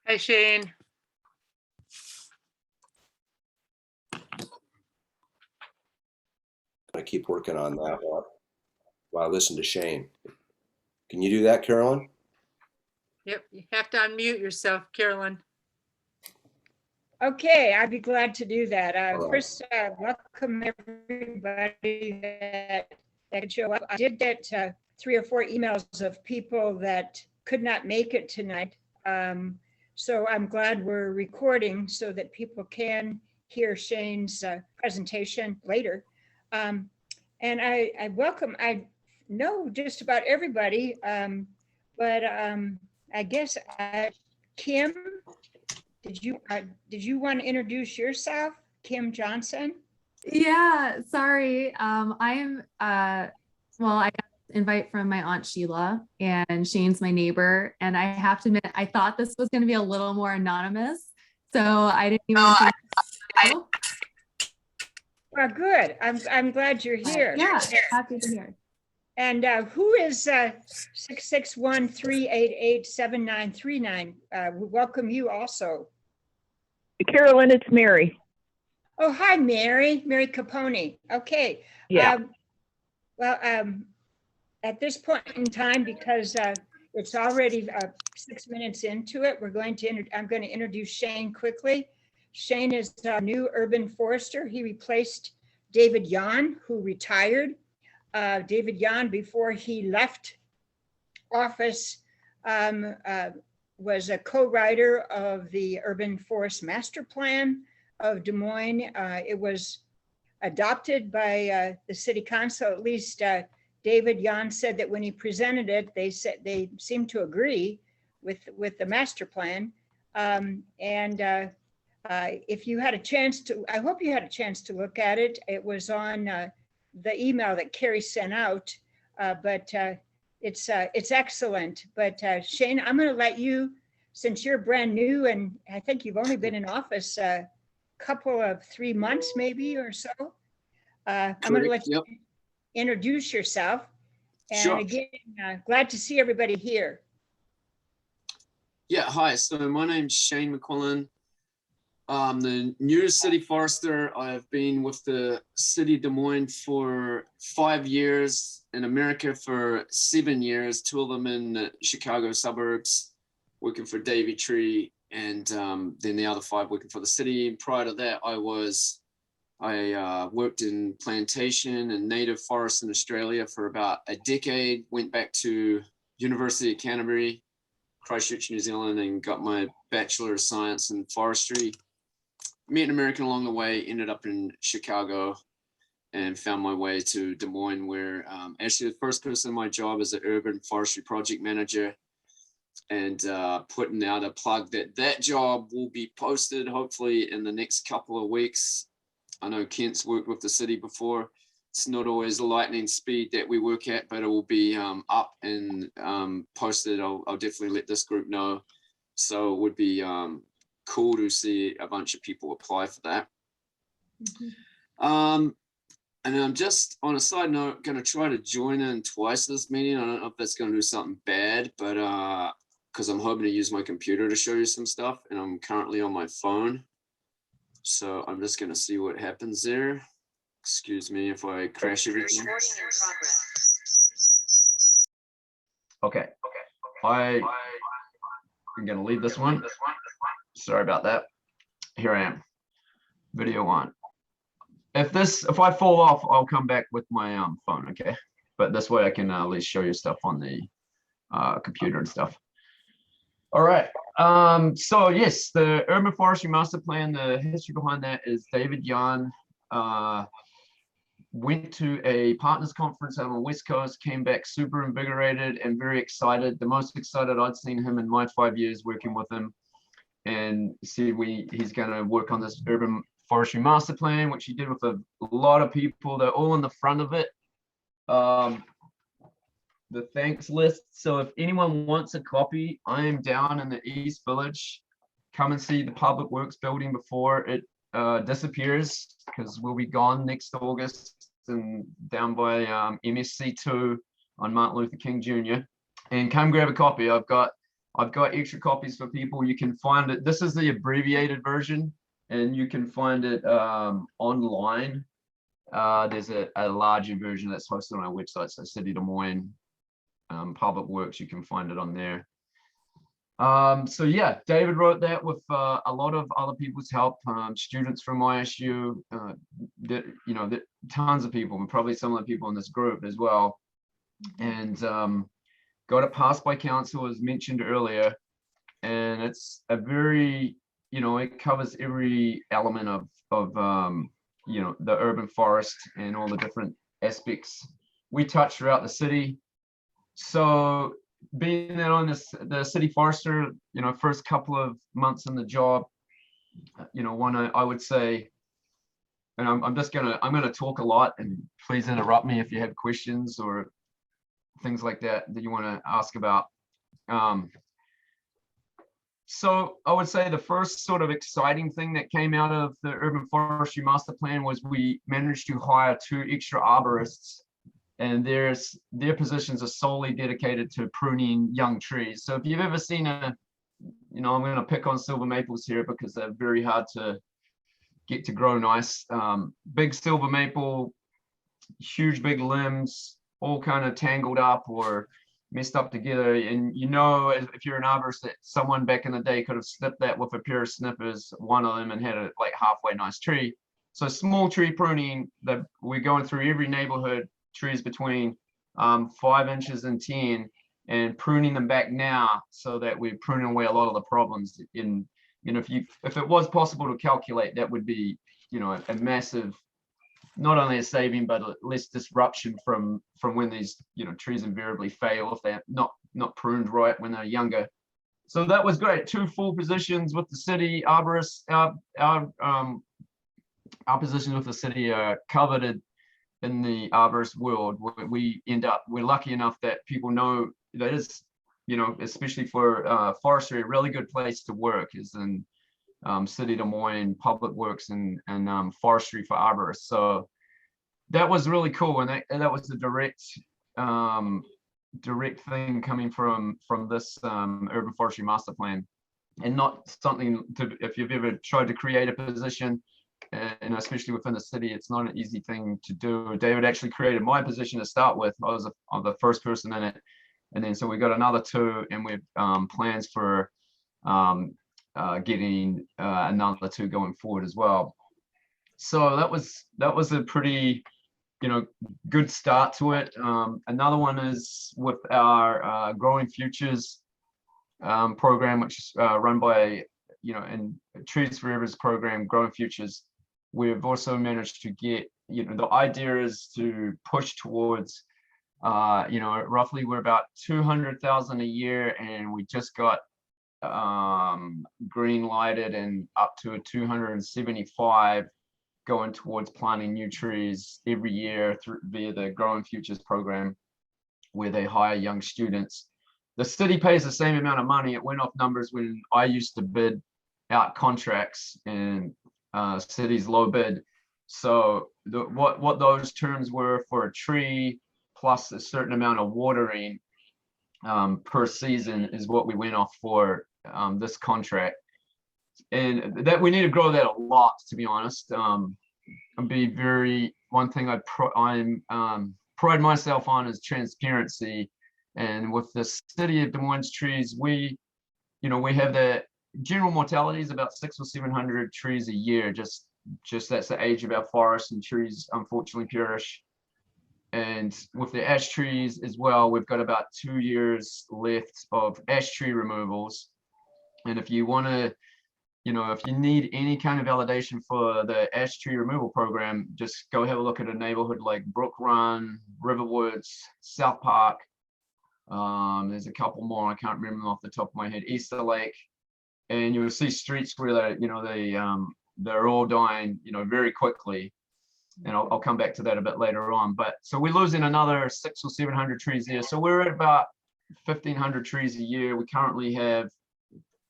Hi, Shane. I keep working on that while I listen to Shane. Can you do that, Carolyn? Yep, you have to unmute yourself, Carolyn. Okay, I'd be glad to do that. All right. First, welcome everybody that could show up. I did get 3 or 4 emails of people that could not make it tonight. So I'm glad we're recording so that people can hear Shane's presentation later. And I know just about everybody, but I guess Kim, did you want to introduce yourself, Kim Johnson? Yeah, sorry. I got an invite from my Aunt Sheila, and Shane's my neighbor. And I have to admit, I thought this was going to be a little more anonymous. So I didn't even think. Well, good. I'm glad you're here. Yeah, happy to hear. And who is 661-388-7939? We welcome you also. Carolyn, it's Mary. Oh, hi, Mary Capone. Okay. Yeah. At this point in time, because it's already 6 minutes into it, I'm going to introduce Shane quickly. Shane is our new urban forester. He replaced David Yan, who retired. David Yan, before he left office, was a co-writer of the Urban Forest Master Plan of Des Moines. It was adopted by the city council. At least David Yan said that when he presented it, they seemed to agree with the master plan. If you had a chance to, I hope you had a chance to look at it. It was on the email that Carrie sent out, but it's excellent. But Shane, I'm going to let you, since you're brand new, and I think you've only been in office a couple of 3 months maybe or so. I'm going to let you introduce yourself. And Sure. Again, glad to see everybody here. Yeah, hi. So my name's Shane McQuillan. I'm the new city forester. I've been with the city of Des Moines for 5 years, in America for 7 years, 2 of them in the Chicago suburbs, working for Davey Tree, and then the other 5 working for the city. And prior to that, I worked in plantation and native forests in Australia for about a decade, went back to University of Canterbury, Christchurch, New Zealand, and got my Bachelor of Science in Forestry. Met an American along the way, ended up in Chicago, and found my way to Des Moines, where actually the first person in my job is an urban forestry project manager, and putting out a plug that job will be posted hopefully in the next couple of weeks. I know Kent's worked with the city before. It's not always the lightning speed that we work at, but it will be up and posted. I'll definitely let this group know. So it would be cool to see a bunch of people apply for that. And then I'm just, on a side note, going to try to join in twice this meeting. I don't know if that's going to do something bad, but because I'm hoping to use my computer to show you some stuff, and I'm currently on my phone. So I'm just going to see what happens there. Excuse me if I crash everything. Okay. I'm going to leave this one. Sorry about that. Here I am. Video on. If I fall off, I'll come back with my phone, okay? But this way I can at least show you stuff on the computer and stuff. All right. So yes, the Urban Forestry Master Plan, the history behind that is David Yan went to a partners conference out on the West Coast, came back super invigorated and very excited. The most excited I'd seen him in my 5 years working with him. And see, he's going to work on this Urban Forestry Master Plan, which he did with a lot of people. They're all in the front of it. The thanks list. So if anyone wants a copy, I am down in the East Village. Come and see the Public Works building before it disappears, because we'll be gone next August, and down by MSC2 on Martin Luther King Jr. And come grab a copy. I've got I've got extra copies for people. You can find it. This is the abbreviated version, and you can find it online. There's a larger version that's hosted on our website, so City Des Moines Public Works, you can find it on there. So yeah, David wrote that with a lot of other people's help, students from ISU, tons of people, and probably some of the people in this group as well. And got it passed by council, as mentioned earlier. And it's a very, it covers every element of the urban forest and all the different aspects we touch throughout the city. So being that I'm the city forester, first couple of months in the job, I would say, and I'm gonna talk a lot, and please interrupt me if you have questions or things like that you want to ask about. So I would say the first sort of exciting thing that came out of the urban forestry master plan was we managed to hire 2 extra arborists, and their positions are solely dedicated to pruning young trees. So if you've ever seen I'm going to pick on silver maples here because they're very hard to get to grow nice. Big silver maple, huge big limbs, all kind of tangled up or messed up together. And if you're an arborist, that someone back in the day could have snipped that with a pair of snippers, one of them, and had a like halfway nice tree. So small tree pruning, that we're going through every neighborhood, trees between 5 inches and 10, and pruning them back now so that we're pruning away a lot of the problems. If it was possible to calculate, that would be a massive, not only a saving but less disruption from when these trees invariably fail if they're not pruned right when they're younger. So that was great. 2 full positions with the city arborists. Our positions with the city are coveted in the arborist world. We're lucky enough that people know that is, especially for forestry, a really good place to work is in City Des Moines Public Works and Forestry for arborists. So that was really cool, and that was the direct thing coming from this urban forestry master plan, and not something if you've ever tried to create a position, and especially within the city, it's not an easy thing to do. David actually created my position to start with. I was the first person in it, and then so we got another 2, and we have plans for getting another 2 going forward as well. So that was a pretty good start to it. Another one is with our Growing Futures program, which is run by and Trees Forever's program, Growing Futures. We've also managed to get, the idea is to push towards roughly we're about 200,000 a year, and we just got green lighted and up to a 275 going towards planting new trees every year via the Growing Futures program, where they hire young students. The city pays the same amount of money. It went off numbers when I used to bid out contracts, and cities low bid. So what those terms were for a tree plus a certain amount of watering per season is what we went off for this contract. And that we need to grow that a lot, to be honest. One thing I'm pride myself on is transparency. And with the City of Des Moines trees, we have the general mortality is about 600 or 700 trees a year. Just that's the age of our forests, and trees unfortunately perish. And with the ash trees as well, we've got about 2 years left of ash tree removals. And if you want to, if you need any kind of validation for the ash tree removal program, just go have a look at a neighborhood like Brook Run, Riverwoods, South Park. There's a couple more, I can't remember them off the top of my head, Easter Lake. And you'll see streets where they're all dying, very quickly. And I'll come back to that a bit later on. But so we're losing another 600 or 700 trees there. So we're at about 1,500 trees a year. We currently have,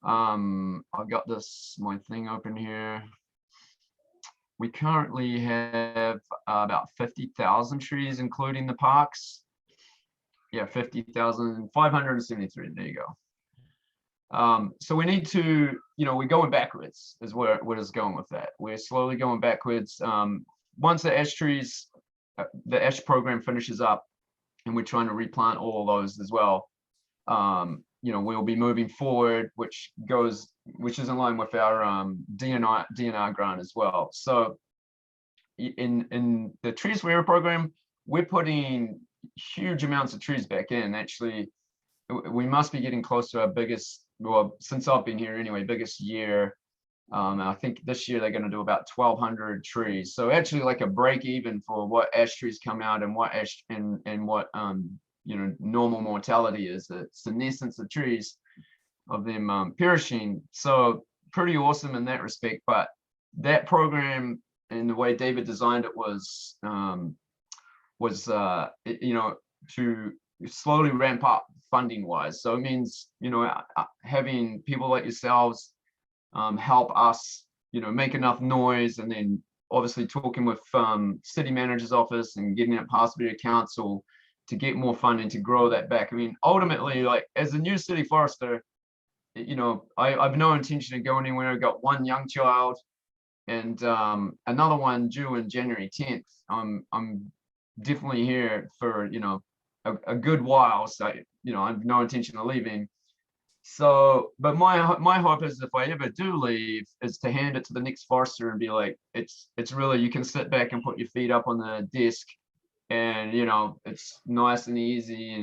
I've got my thing open here. We currently have about 50,000 trees, including the parks. Yeah, 50,573. There you go. So we need to, we're going backwards is where it's going with that. We're slowly going backwards. Once the the ash program finishes up, and we're trying to replant all of those as well. We'll be moving forward, which is in line with our DNR grant as well. So in the Tree Swearer program, we're putting huge amounts of trees back in. Actually, we must be getting close to our biggest, well, since I've been here anyway, biggest year. I think this year they're going to do about 1,200 trees. So actually, like a break even for what ash trees come out and what ash and what normal mortality is. It's the senescence of trees, of them perishing. So pretty awesome in that respect. But that program and the way David designed it was to slowly ramp up funding wise. So it means having people like yourselves help us make enough noise, and then obviously talking with city manager's office and getting it past the council to get more funding to grow that back. I mean, ultimately, like as a new city forester, I've no intention of going anywhere. I've got one young child and another one due in January 10th. I'm definitely here for a good while, so I have no intention of leaving. So, but my hope is if I ever do leave, is to hand it to the next forester and be like, it's really, you can sit back and put your feet up on the desk, and it's nice and easy,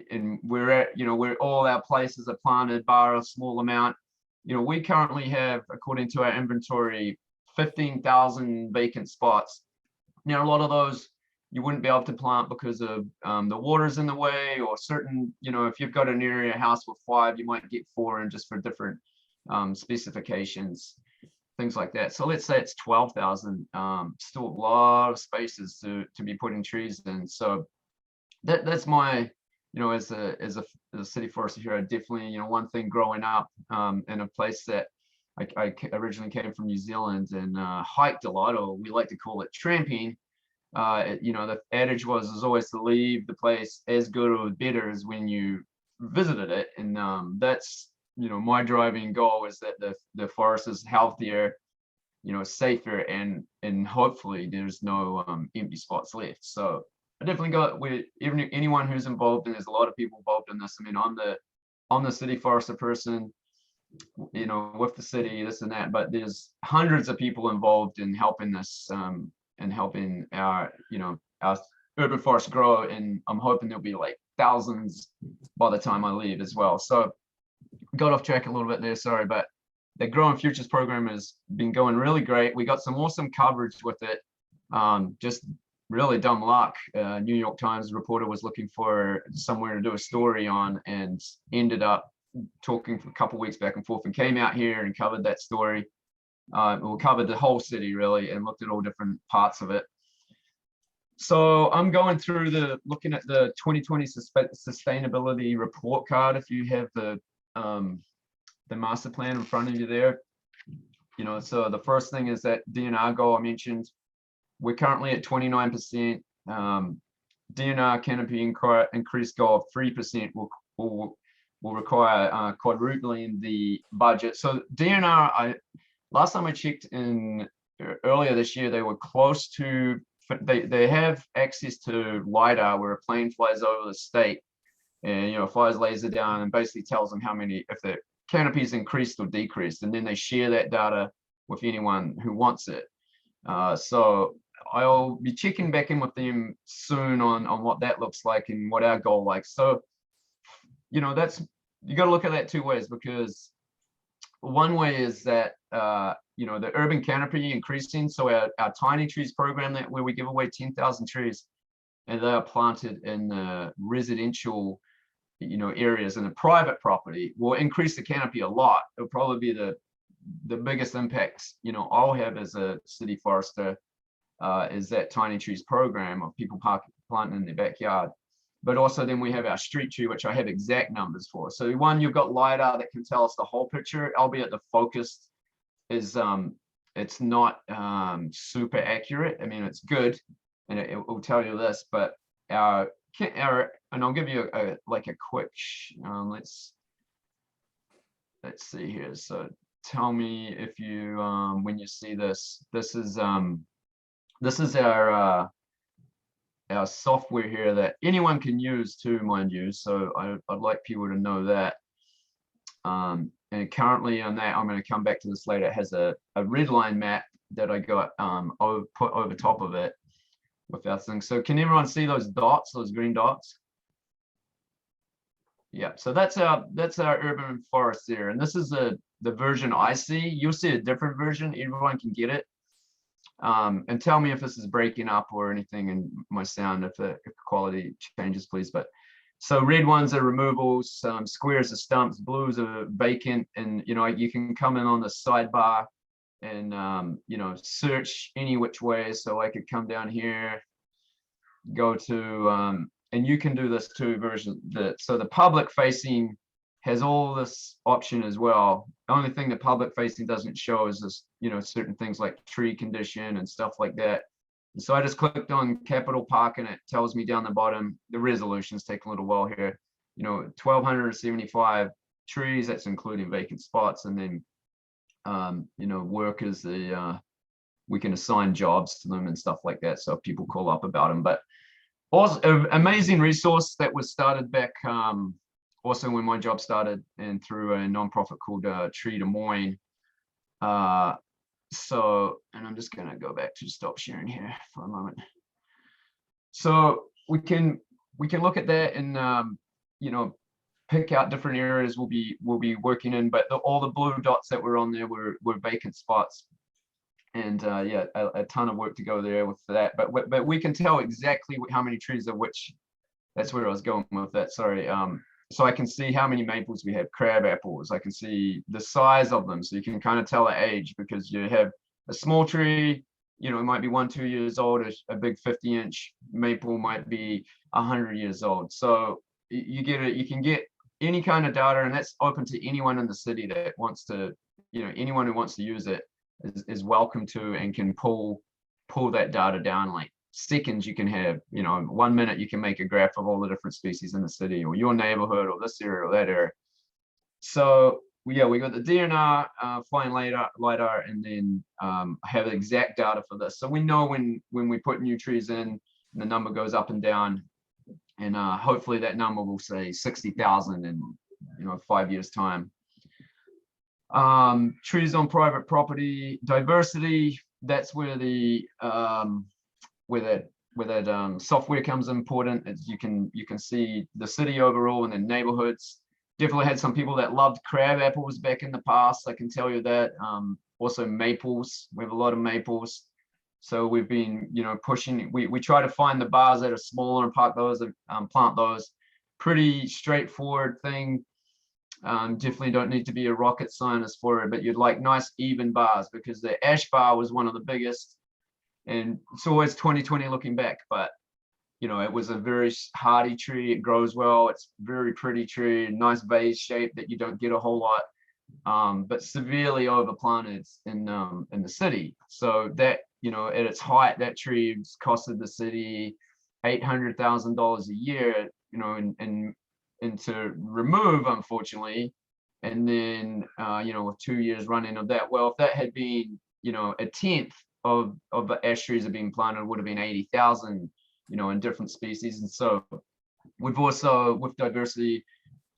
and we're at where all our places are planted bar a small amount. We currently have, according to our inventory, 15,000 vacant spots. Now, a lot of those you wouldn't be able to plant because of the water's in the way, or certain, if you've got an area house with 5, you might get 4 in just for different specifications, things like that. So let's say it's 12,000, still a lot of spaces to be putting trees in. So that's my, as a city forester here, I definitely, one thing growing up in a place that I originally came from New Zealand and hiked a lot, or we like to call it tramping. The adage is always to leave the place as good or better as when you visited it, and that's my driving goal is that the forest is healthier, safer, and hopefully there's no empty spots left. So I definitely got with anyone who's involved, and there's a lot of people involved in this. I mean, I'm the city forester person, with the city, this and that, but there's hundreds of people involved in helping this and helping our urban forest grow, and I'm hoping there'll be like thousands by the time I leave as well. So got off track a little bit there, sorry, but the Growing Futures program has been going really great. We got some awesome coverage with it. Just really dumb luck. New York Times reporter was looking for somewhere to do a story on, and ended up talking for a couple of weeks back and forth, and came out here and covered that story. We covered the whole city really, and looked at all different parts of it. So I'm going through looking at the 2020 sustainability report card. If you have the master plan in front of you there, so the first thing is that DNR goal I mentioned. We're currently at 29%. DNR canopy increased goal of 3% will require quadrupling the budget. So DNR, last time I checked in earlier this year, they were close to, they have access to LiDAR where a plane flies over the state and, flies laser down and basically tells them how many, if the canopy's increased or decreased, and then they share that data with anyone who wants it. So I'll be checking back in with them soon on what that looks like and what our goal like. So, you got to look at that two ways, because one way is that, the urban canopy increasing. So our tiny trees program, where we give away 10,000 trees, and they are planted in the residential, areas, and the private property will increase the canopy a lot. It'll probably be the biggest impacts, I'll have as a city forester, is that tiny trees program of people planting in their backyard. But also then we have our street tree, which I have exact numbers for. So one, you've got LiDAR that can tell us the whole picture, albeit the focus is it's not super accurate. I mean, it's good, and it will tell you this, but our and I'll give you a quick, let's see here. So tell me if you, when you see this, this is our software here that anyone can use too, mind you. So I'd like people to know that. And currently on that, I'm going to come back to this later. It has a red line map that I got put over top of it with our thing. So can everyone see those dots, those green dots? Yeah, so that's our urban forest there. And this is the version I see. You'll see a different version. Everyone can get it. And tell me if this is breaking up or anything in my sound, if the quality changes, please. But so red ones are removals, squares are stumps, blues are vacant, and you can come in on the sidebar and search any which way. So I could come down here, go to and you can do this too. So the public facing has all this option as well. The only thing the public facing doesn't show is this, certain things like tree condition and stuff like that. And so I just clicked on Capitol Park and it tells me down the bottom, the resolutions take a little while here, 1,275 trees, that's including vacant spots. And then, workers, we can assign jobs to them and stuff like that. So people call up about them, but also an amazing resource that was started back, also when my job started, and through a nonprofit called Tree to Moines. And I'm just gonna go back to stop sharing here for a moment. So we can look at that and pick out different areas we'll be working in, but all the blue dots that were on there were vacant spots. And a ton of work to go there with that, but we can tell exactly how many trees are which. That's where I was going with that, sorry. So I can see how many maples we have, crab apples. I can see the size of them. So you can kind of tell the age, because you have a small tree, it might be 1-2 years old. A big 50-inch maple might be 100 years old. So you can get any kind of data, and that's open to anyone in the city that wants to, anyone who wants to use it is welcome to, and can pull that data down. Like seconds you can have, 1 minute you can make a graph of all the different species in the city, or your neighborhood, or this area or that area. So we got the DNR, flying lidar, and then have exact data for this. So we know when we put new trees in, the number goes up and down, and hopefully that number will say 60,000 in 5 years time. Trees on private property, diversity, that's where the where that software comes important. As you can see the city overall and the neighborhoods. Definitely had some people that loved crab apples back in the past, I can tell you that. Also maples, we have a lot of maples. So we've been, pushing, we try to find the bars that are smaller and park those and plant those. Pretty straightforward thing. Definitely don't need to be a rocket scientist for it, but you'd like nice even bars, because the ash bar was one of the biggest. And it's always 2020 looking back, but it was a very hardy tree. It grows well. It's very pretty tree, nice vase shape that you don't get a whole lot, but severely overplanted in the city. So that, at its height, that tree costed the city $800,000 a year, and to remove, unfortunately. And then, with 2 years running of that, well, if that had been, a tenth of the ash trees are being planted, would have been 80,000, in different species. And so we've also, with diversity,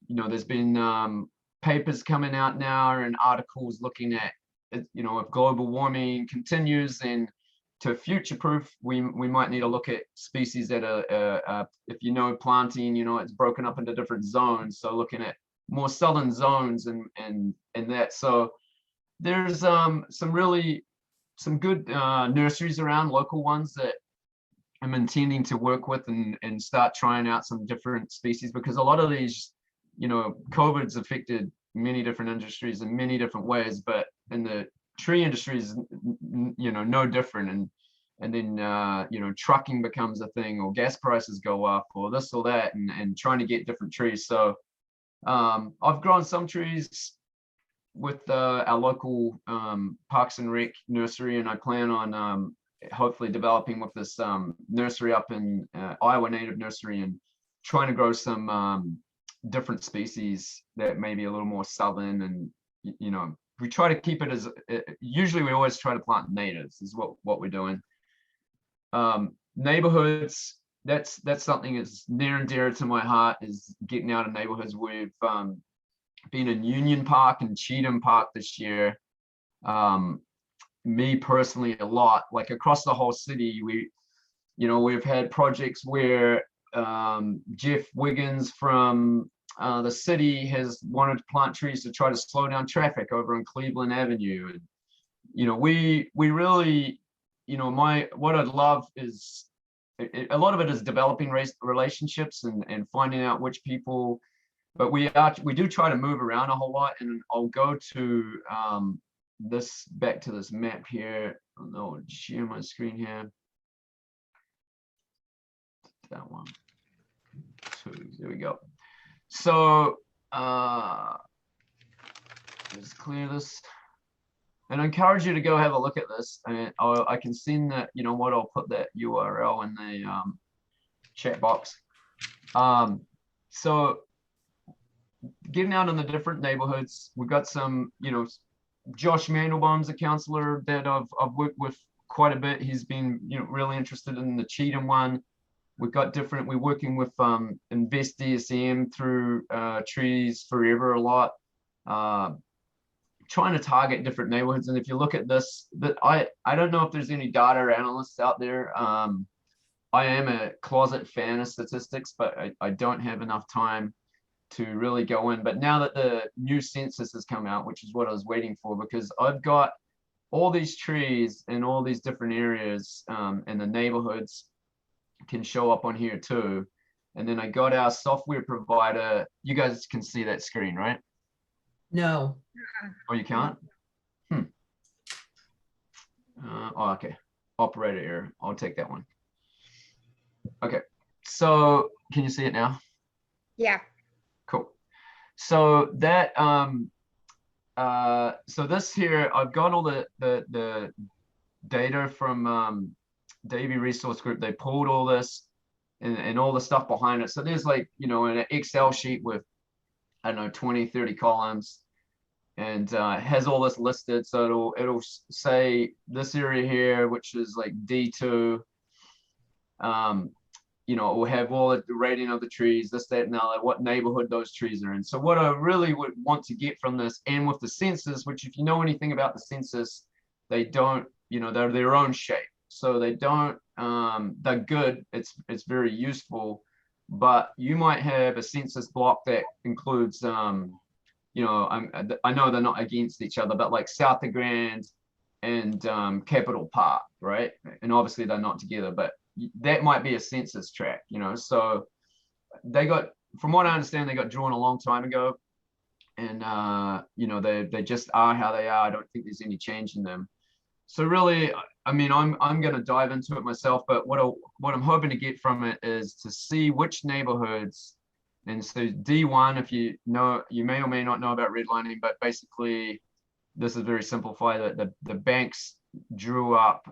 there's been papers coming out now and articles looking at, if global warming continues, then to future proof, we might need to look at species that are, if planting, it's broken up into different zones. So looking at more southern zones and that. So there's some good nurseries around, local ones, that I'm intending to work with and start trying out some different species, because a lot of these, COVID's affected many different industries in many different ways, but in the tree industry is, no different. And then, trucking becomes a thing, or gas prices go up, or this or that, and trying to get different trees. So I've grown some trees with our local Parks and Rec nursery, and I plan on hopefully developing with this nursery up in Iowa Native Nursery, and trying to grow some different species that may be a little more southern, and you know, we try to keep it as usually we always try to plant natives is what we're doing. Neighborhoods, that's something that's near and dear to my heart, is getting out of neighborhoods. We've been in Union Park and Cheatham Park this year. Me personally, a lot, like across the whole city. We've had projects where Jeff Wiggins from the city has wanted to plant trees to try to slow down traffic over on Cleveland Avenue. And, we really, what I'd love is a lot of it is developing relationships and finding out which people, but we do try to move around a whole lot. And I'll go to back to this map here. I'll share my screen here. That one. There we go. So let's clear this, and I encourage you to go have a look at this. And I can send that, I'll put that URL in the chat box. So getting out in the different neighborhoods, we've got some, Josh Mandelbaum's a counselor that I've worked with quite a bit. He's been, really interested in the Cheatham one. We've got we're working with Invest DSM through Trees Forever a lot, trying to target different neighborhoods. And if you look at this, I don't know if there's any data analysts out there. I am a closet fan of statistics, but I don't have enough time to really go in. But now that the new census has come out, which is what I was waiting for, because I've got all these trees in all these different areas, and the neighborhoods can show up on here too. And then I got our software provider. You guys can see that screen, right? No. Oh, you can't? Okay. Operator error. I'll take that one. Okay. So can you see it now? Yeah. Cool. So that so this here, I've got all the data from Davy Resource Group. They pulled all this and all the stuff behind it. So there's like, an Excel sheet with, I don't know, 20, 30 columns, and has all this listed. So it'll say this area here, which is like D2. It will have all the rating of the trees, this, that, and the other, what neighborhood those trees are in. So what I really would want to get from this, and with the census, which if you know anything about the census, they don't, they're their own shape. So they don't, they're good. It's very useful, but you might have a census block that includes, I know they're not against each other, but like South of Grand and Capitol Park, right? And obviously they're not together, but that might be a census tract, so they got, from what I understand, they got drawn a long time ago, and they just are how they are. I don't think there's any change in them. So really, I mean, I'm going to dive into it myself, but what I'm hoping to get from it is to see which neighborhoods. And so D1, if you know, you may or may not know about redlining, but basically this is very simplified. The banks drew up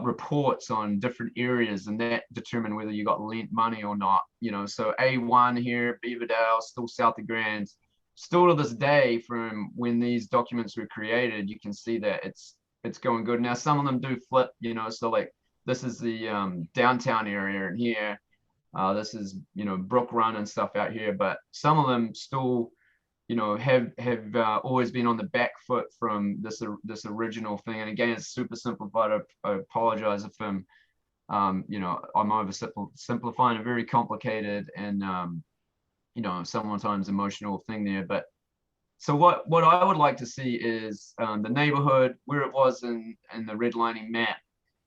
reports on different areas, and that determined whether you got lent money or not. So A1 here, Beaverdale, still South of Grand. Still to this day, from when these documents were created, you can see that it's going good. Now some of them do flip, so like this is the downtown area, and here this is Brook Run and stuff out here, but some of them still have always been on the back foot from this original thing. And again, it's super simplified. I apologize if I'm I'm oversimplifying a very complicated and sometimes emotional thing there. But so what I would like to see is the neighborhood, where it was in the redlining map,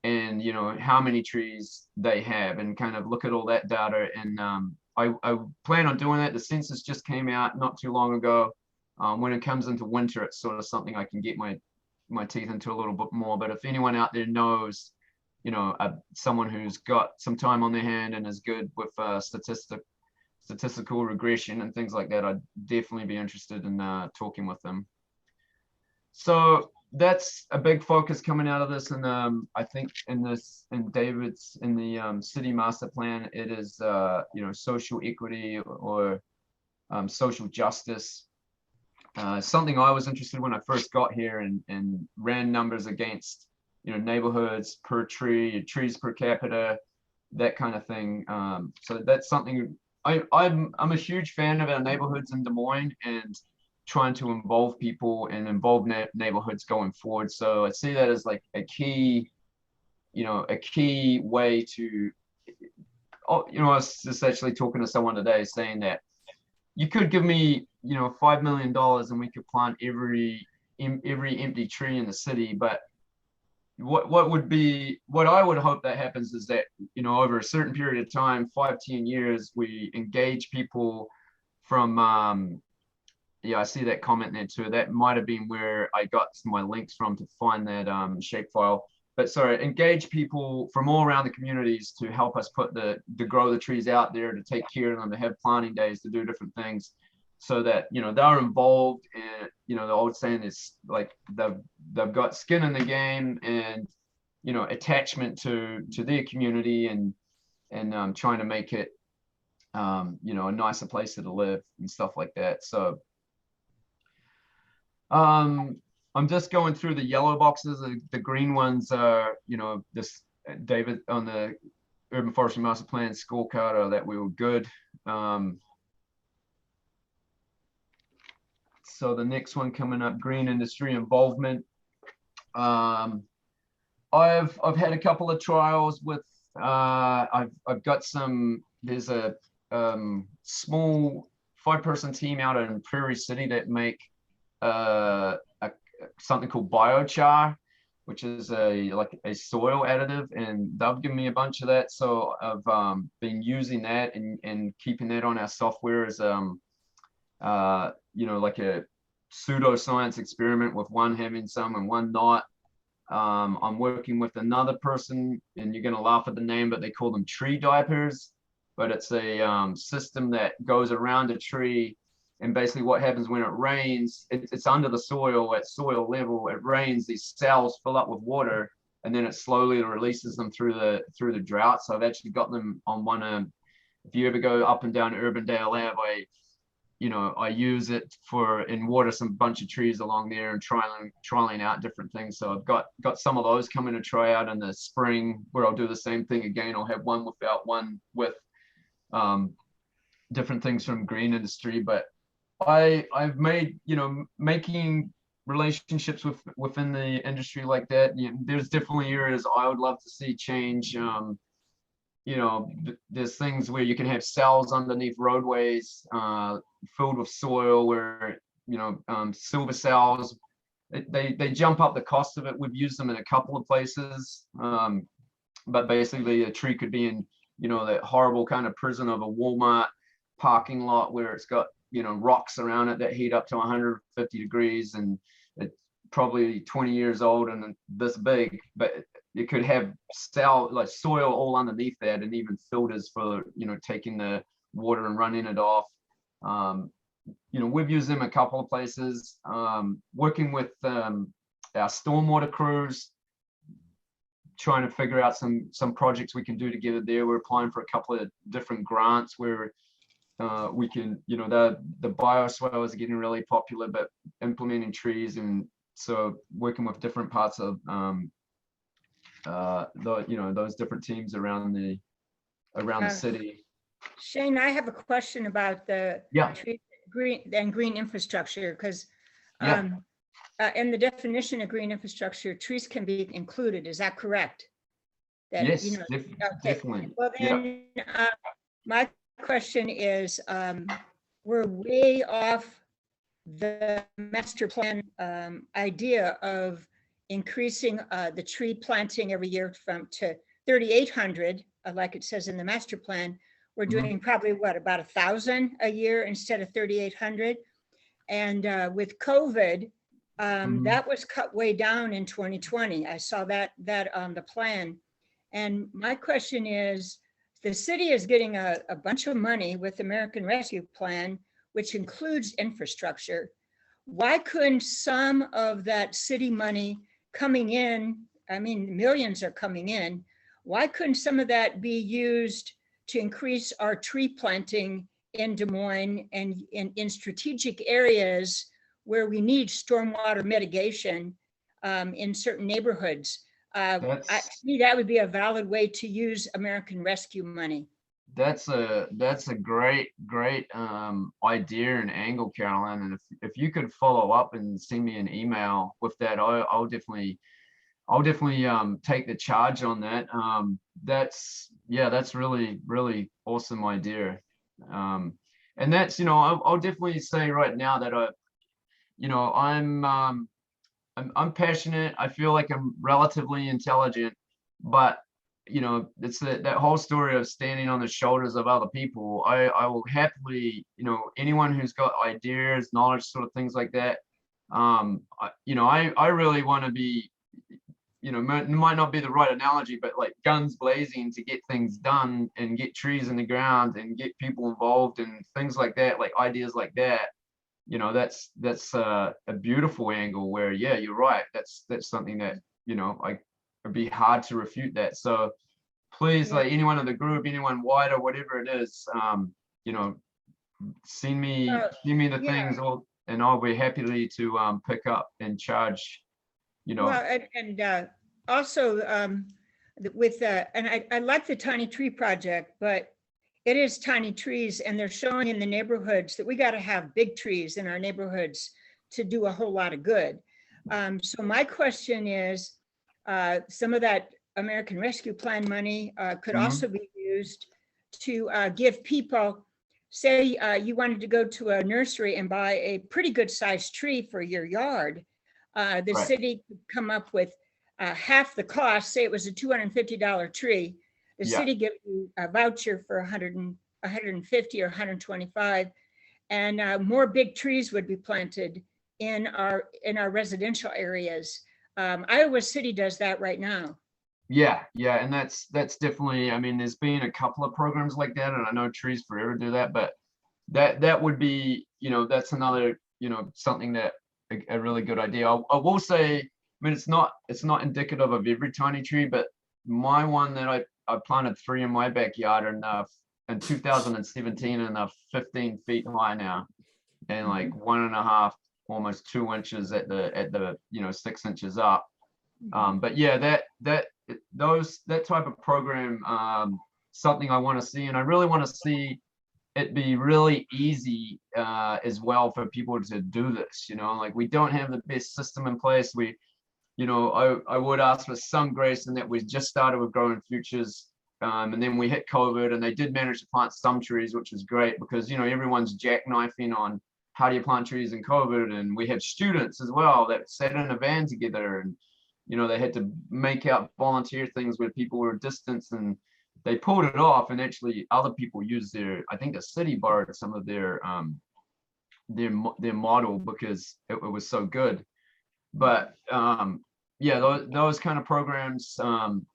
and how many trees they have, and kind of look at all that data. And I plan on doing that. The census just came out not too long ago. When it comes into winter, it's sort of something I can get my teeth into a little bit more. But if anyone out there knows, someone who's got some time on their hand and is good with statistical regression and things like that, I'd definitely be interested in talking with them. So that's a big focus coming out of this. And I think in David's, in the city master plan, it is, social equity or social justice. Something I was interested in when I first got here and ran numbers against, neighborhoods per tree, trees per capita, that kind of thing. So that's something I'm a huge fan of our neighborhoods in Des Moines and trying to involve people and involve neighborhoods going forward. So I see that as like a key way to, I was just actually talking to someone today saying that you could give me, $5 million and we could plant every empty tree in the city. But what I would hope that happens is that, over a certain period of time, 5-10 years, we engage people from, I see that comment there too. That might have been where I got my links from to find that shapefile. But sorry, engage people from all around the communities to help us to grow the trees out there, to take care of them, to have planting days, to do different things, so that they're involved. And the old saying is like they've got skin in the game and attachment to their community and trying to make it a nicer place to live and stuff like that. So I'm just going through the yellow boxes. The green ones are, this David on the Urban Forestry Master Plan scorecard, or that we were good. So the next one coming up, green industry involvement. I've had a couple of trials with. I've got some. There's a small 5-person team out in Prairie City that make something called biochar, which is a soil additive, and they've given me a bunch of that. So I've been using that and keeping that on our software as like a pseudoscience experiment, with one having some and one not. I'm working with another person, and you're gonna laugh at the name, but they call them tree diapers. But it's a system that goes around a tree. And basically what happens when it rains, it's under the soil, at soil level, it rains, these cells fill up with water, and then it slowly releases them through the drought. So I've actually got them on one, if you ever go up and down Urbandale Ave, I use it and water some bunch of trees along there and trialing out different things. So I've got some of those coming to try out in the spring, where I'll do the same thing again. I'll have one without, one with different things from green industry. But I've made, making relationships within the industry like that. There's definitely areas I would love to see change. There's things where you can have cells underneath roadways filled with soil, where silver cells, they jump up the cost of it. We've used them in a couple of places, but basically a tree could be in that horrible kind of prison of a Walmart parking lot, where it's got rocks around it that heat up to 150 degrees, and it's probably 20 years old and this big, but it could have soil all underneath that, and even filters for taking the water and running it off. We've used them a couple of places, working with our stormwater crews, trying to figure out some projects we can do together there. We're applying for a couple of different grants where we can, the bioswales are getting really popular, but implementing trees, and so working with different parts of those different teams around the city. Shane, I have a question about the tree, green infrastructure, because in the definition of green infrastructure, trees can be included. Is that correct? Yes, Okay. definitely. Well, then my question is, we're way off the master plan idea of increasing the tree planting every year to 3,800, like it says in the master plan. We're doing probably about 1,000 a year instead of 3,800. And with COVID, that was cut way down in 2020. I saw that on the plan. And my question is, the city is getting a bunch of money with American Rescue Plan, which includes infrastructure. why couldn't some of that city money coming in, I mean, millions are coming in, why couldn't some of that be used to increase our tree planting in Des Moines and in strategic areas where we need stormwater mitigation in certain neighborhoods? To me, that would be a valid way to use American Rescue money. That's a great idea and angle, Carolyn. And if you could follow up and send me an email with that, I'll definitely take the charge on that. That's really awesome idea. And that's, I'll definitely say right now that I'm passionate. I feel like I'm relatively intelligent, but it's that whole story of standing on the shoulders of other people. I will happily, anyone who's got ideas, knowledge, sort of things like that. I really want to be, might not be the right analogy, but like guns blazing to get things done and get trees in the ground and get people involved and things like that, like ideas like that. That's a beautiful angle where, yeah, you're right. That's something that, it'd be hard to refute that. So please, like anyone in the group, anyone wider, whatever it is, send me the things, and I'll be happy to pick up and charge, Well, and also with, and I like the Tiny Tree Project, but it is tiny trees, and they're showing in the neighborhoods that we got to have big trees in our neighborhoods to do a whole lot of good. So my question is, some of that American Rescue Plan money could also be used to give people, say you wanted to go to a nursery and buy a pretty good sized tree for your yard. The city could come up with half the cost, say it was a $250 tree. The city gives you a voucher for 150 or 125, and more big trees would be planted in our residential areas. Iowa City does that right now. Yeah, and that's definitely, I mean, there's been a couple of programs like that, and I know Trees Forever do that, but that would be, that's another, something that a really good idea. I will say, I mean, it's not indicative of every tiny tree, but my one that I planted 3 in my backyard in 2017, and they're 15 feet high now, and like 1.5, almost 2 inches at the 6 inches up. But yeah, that type of program, something I want to see, and I really want to see it be really easy as well for people to do this. Like, we don't have the best system in place. I would ask for some grace in that we just started with Growing Futures, and then we hit COVID, and they did manage to plant some trees, which was great because everyone's jackknifing on how do you plant trees in COVID, and we had students as well that sat in a van together, and they had to make out volunteer things where people were distanced, and they pulled it off. And actually, other people used I think the city borrowed some of their model because it was so good. But yeah, those kind of programs, I'm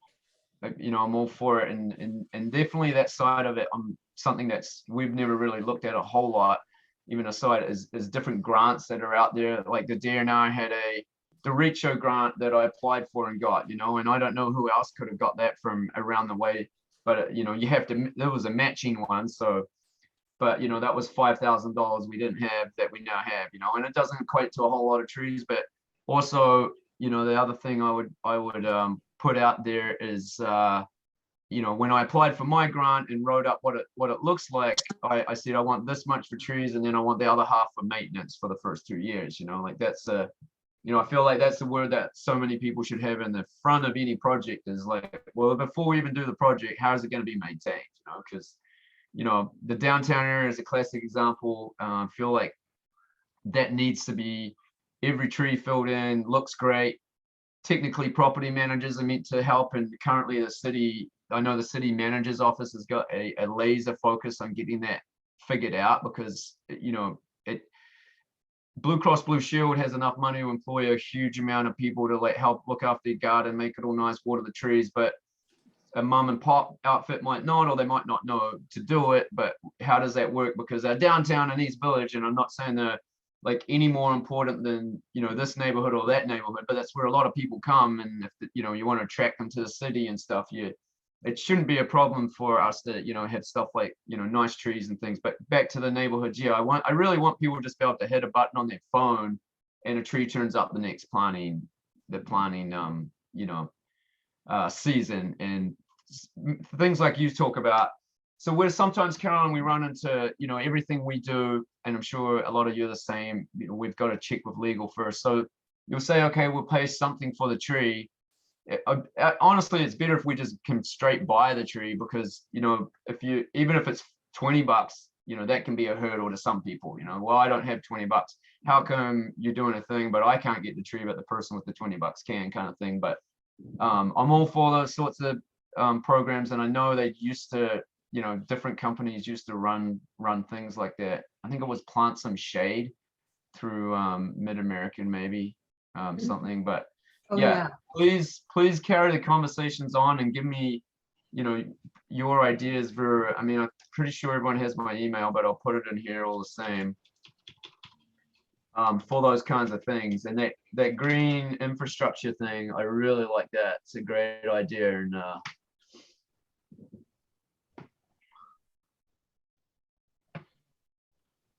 all for it, and definitely that side of it, something we've never really looked at a whole lot. Even aside is different grants that are out there, like the DNR had a derecho grant that I applied for and got, and I don't know who else could have got that from around the way, but you have to, there was a matching one, so, but that was $5,000 we didn't have that we now have, and it doesn't equate to a whole lot of trees. But also, the other thing I would put out there is, when I applied for my grant and wrote up what it looks like, I said I want this much for trees, and then I want the other half for maintenance for the first 2 years. Like that's I feel like that's the word that so many people should have in the front of any project, is like, well, before we even do the project, how is it going to be maintained? Because the downtown area is a classic example. I feel like that needs to be every tree filled in, looks great. Technically, property managers are meant to help, and currently I know the city manager's office has got a laser focus on getting that figured out, because Blue Cross Blue Shield has enough money to employ a huge amount of people to help look after their garden, make it all nice, water the trees, but a mom and pop outfit might not, or they might not know to do it. But how does that work? Because they're downtown in East Village, and I'm not saying like any more important than, you know, this neighborhood or that neighborhood, but that's where a lot of people come. And if, you know, you want to attract them to the city and stuff, it shouldn't be a problem for us to, you know, have stuff like, you know, nice trees and things. But back to the neighborhoods, yeah, I really want people to just be able to hit a button on their phone and a tree turns up the next planting, you know, season, and things like you talk about. So we're sometimes, Carolyn, we run into, you know, everything we do, and I'm sure a lot of you are the same, you know, we've got to check with legal first. So you'll say, okay, we'll pay something for the tree. Honestly, it's better if we just can straight buy the tree, because, you know, even if it's $20, you know, that can be a hurdle to some people. You know, well, I don't have $20. How come you're doing a thing, but I can't get the tree, but the person with the $20 can, kind of thing. But I'm all for those sorts of programs, and I know they used to, you know, different companies used to run things like that. I think it was Plant Some Shade through Mid-American, maybe something. But Oh, yeah, please carry the conversations on and give me, you know, your ideas for, I mean, I'm pretty sure everyone has my email, but I'll put it in here all the same, for those kinds of things. And that green infrastructure thing, I really like that. It's a great idea. And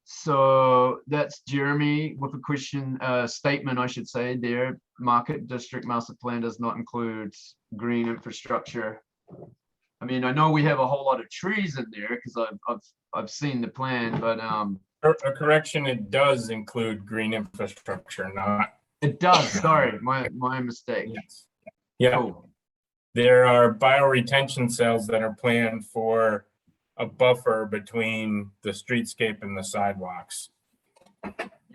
so that's Jeremy with a question, statement, I should say there. Market District Master Plan does not include green infrastructure. I mean, I know we have a whole lot of trees in there because I've seen the plan, but A correction, it does include green infrastructure, not. it does. Sorry, my mistake. Yes. Yeah, Cool. there are bioretention cells that are planned for a buffer between the streetscape and the sidewalks.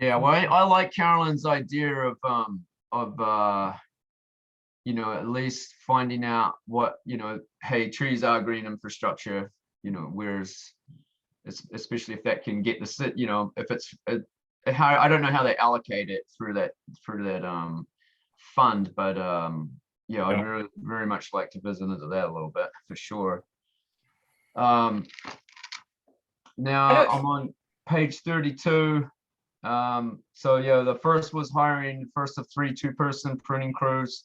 Yeah, well, I like Carolyn's idea of you know, at least finding out what, you know, hey, trees are green infrastructure, you know, whereas especially if that can get the sit, you know, if it's how, I don't know how they allocate it through that fund, but yeah, I'd really very much like to visit into that a little bit for sure. Now I'm on page 32. So yeah, the first was hiring first of 3 2-person printing crews.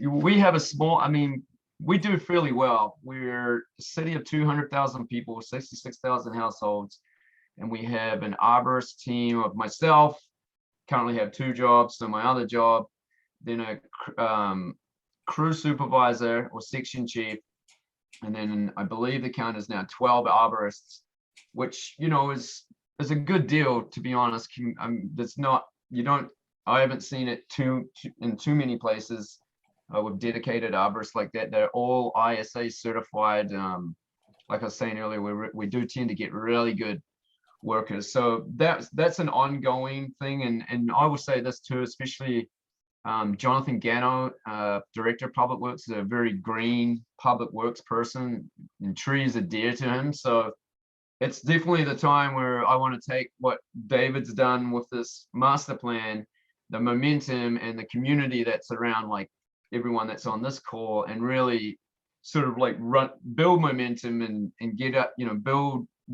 We have a small, I mean, we do fairly well. We're a city of 200,000 people, 66,000 households, and we have an arborist team of myself, currently have 2 jobs. So my other job, then a crew supervisor or section chief, and then I believe the count is now 12 arborists, which, you know, is a good deal, to be honest. That's not, I haven't seen it in too many places with dedicated arborists like that. They're all ISA certified. Like I was saying earlier, we do tend to get really good workers. So that's an ongoing thing. And I will say this too, especially Jonathan Gano, Director of Public Works, is a very green public works person, and trees are dear to him. So it's definitely the time where I want to take what David's done with this master plan, the momentum and the community that's around, like everyone that's on this call, and really sort of like build momentum and get up, you know,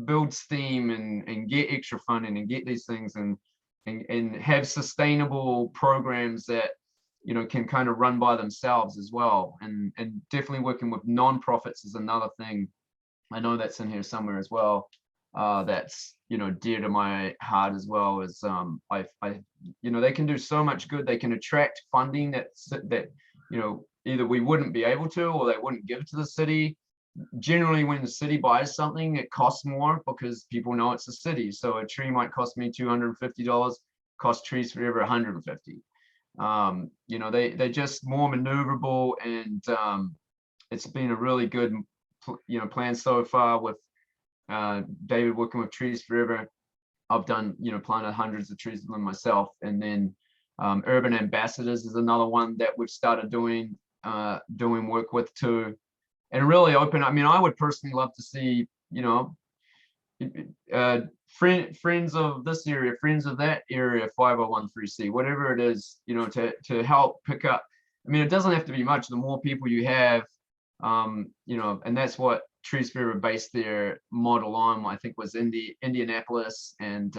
build steam and get extra funding and get these things and have sustainable programs that, you know, can kind of run by themselves as well. And definitely working with nonprofits is another thing. I know that's in here somewhere as well. That's, you know, dear to my heart as well. Is you know, they can do so much good. They can attract funding that you know, either we wouldn't be able to, or they wouldn't give to the city. Generally, when the city buys something, it costs more because people know it's a city. So a tree might cost me $250, cost Trees Forever $150. You know, they're just more maneuverable, and it's been a really good, you know, plan so far with David working with Trees Forever. I've done, you know, planted hundreds of trees with them myself. And then Urban Ambassadors is another one that we've started doing work with too, and really open. I mean, I would personally love to see, you know, friends of this area, friends of that area, 501(c), whatever it is, you know, to help pick up. I mean, it doesn't have to be much. The more people you have, you know, and that's what Trees Forever based their model on, I think was in the Indianapolis, and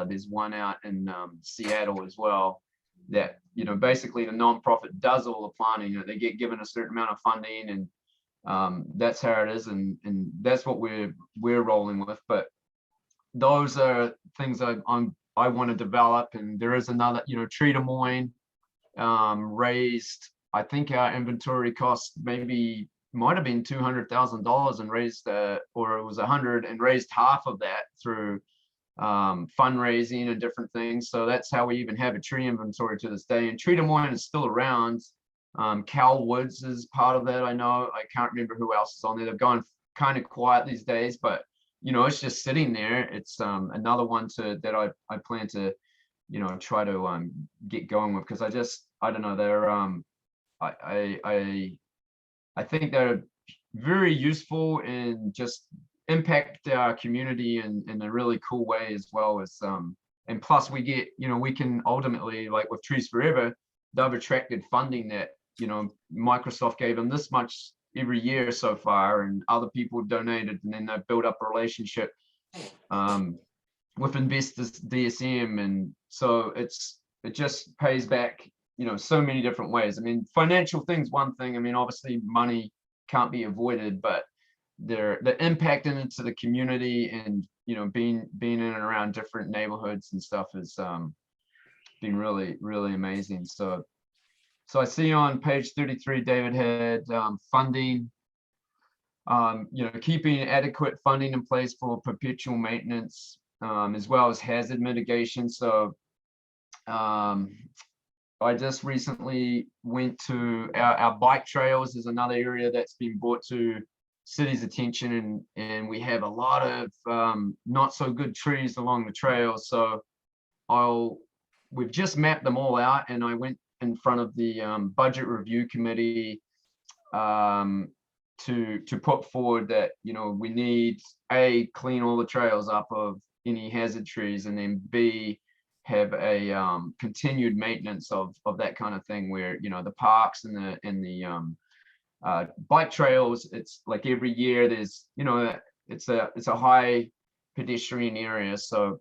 there's one out in Seattle as well, that, you know, basically the nonprofit does all the planning. You know, they get given a certain amount of funding, and that's how it is, and that's what we're rolling with. But those are things I want to develop. And there is another, you know, Tree Des Moines raised, I think our inventory cost maybe might have been $200,000 and raised or it was 100 and raised half of that through fundraising and different things. So that's how we even have a tree inventory to this day. And Tree Des Moines is still around. Cal Woods is part of that. I know, I can't remember who else is on there. They've gone kind of quiet these days, but you know, it's just sitting there. It's another one that I plan to, you know, try to get going with, because I don't know, they're I think they're very useful and just impact our community in a really cool way, as well as and plus we get, you know, we can ultimately, like with Trees Forever, they've attracted funding that, you know, Microsoft gave them this much every year so far, and other people donated, and then they've built up a relationship with investors, DSM, and so it just pays back, you know, so many different ways. I mean, financial things one thing. I mean, obviously money can't be avoided, but the impact into the community, and you know, being in and around different neighborhoods and stuff has been really, really amazing. So I see on page 33, David had funding, you know, keeping adequate funding in place for perpetual maintenance, as well as hazard mitigation. So I just recently went to our bike trails is another area that's been brought to city's attention, and we have a lot of not so good trees along the trails. So we've just mapped them all out, and I went in front of the budget review committee to put forward that, you know, we need A, clean all the trails up of any hazard trees, and then B, have a continued maintenance of that kind of thing, where, you know, the parks and the bike trails, it's like every year there's, you know, it's a high pedestrian area. So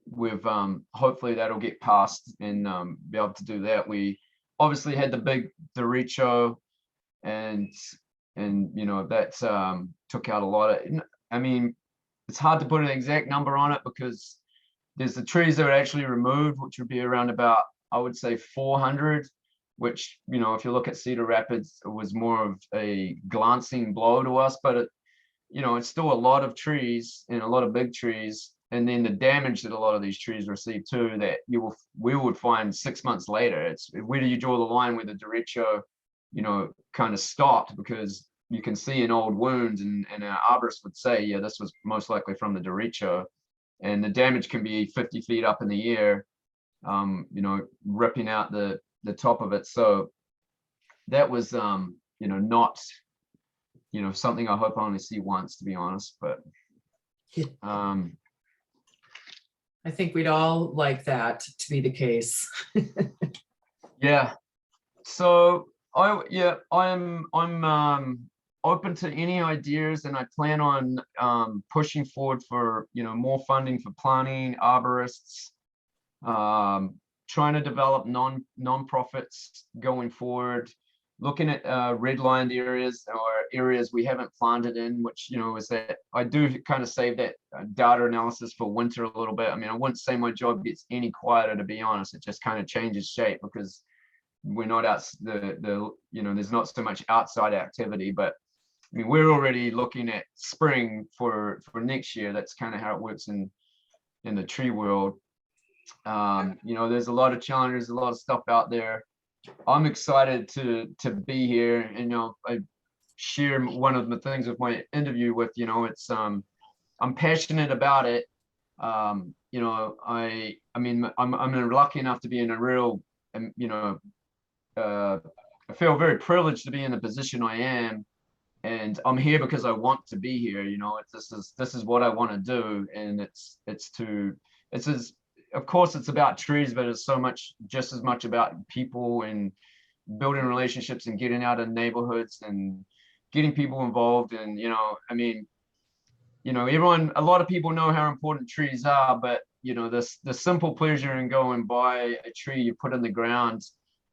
we've hopefully that'll get passed and be able to do that. We obviously had the big derecho, and you know, that took out a lot of, I mean, it's hard to put an exact number on it, because there's the trees that were actually removed, which would be around about, I would say 400, which, you know, if you look at Cedar Rapids, it was more of a glancing blow to us, but you know, it's still a lot of trees, and a lot of big trees. And then the damage that a lot of these trees received too, that we would find 6 months later. It's, where do you draw the line where the derecho, you know, kind of stopped? Because you can see an old wound, and our arborists would say, yeah, this was most likely from the derecho. And the damage can be 50 feet up in the air, you know, ripping out the top of it. So that was, you know, not, you know, something I hope I only see once, to be honest. But I think we'd all like that to be the case. yeah. So I'm open to any ideas, and I plan on pushing forward for, you know, more funding for planning, arborists, trying to develop non-profits going forward, looking at redlined areas or areas we haven't planted in, which, you know, is that I do kind of save that data analysis for winter a little bit. I mean, I wouldn't say my job gets any quieter, to be honest. It just kind of changes shape, because we're not out you know, there's not so much outside activity. But I mean, we're already looking at spring for next year. That's kind of how it works in the tree world. You know, there's a lot of challenges, a lot of stuff out there. I'm excited to be here, and, you know, I share one of the things with my interview with, you know, it's I'm passionate about it. You know, I mean, I'm lucky enough to be in a real, you know, I feel very privileged to be in the position I am, and I'm here because I want to be here. You know, this is what I want to do, and it's of course it's about trees, but it's just as much about people and building relationships and getting out in neighborhoods and getting people involved. And, I mean, a lot of people know how important trees are, but the simple pleasure in going buy a tree you put in the ground,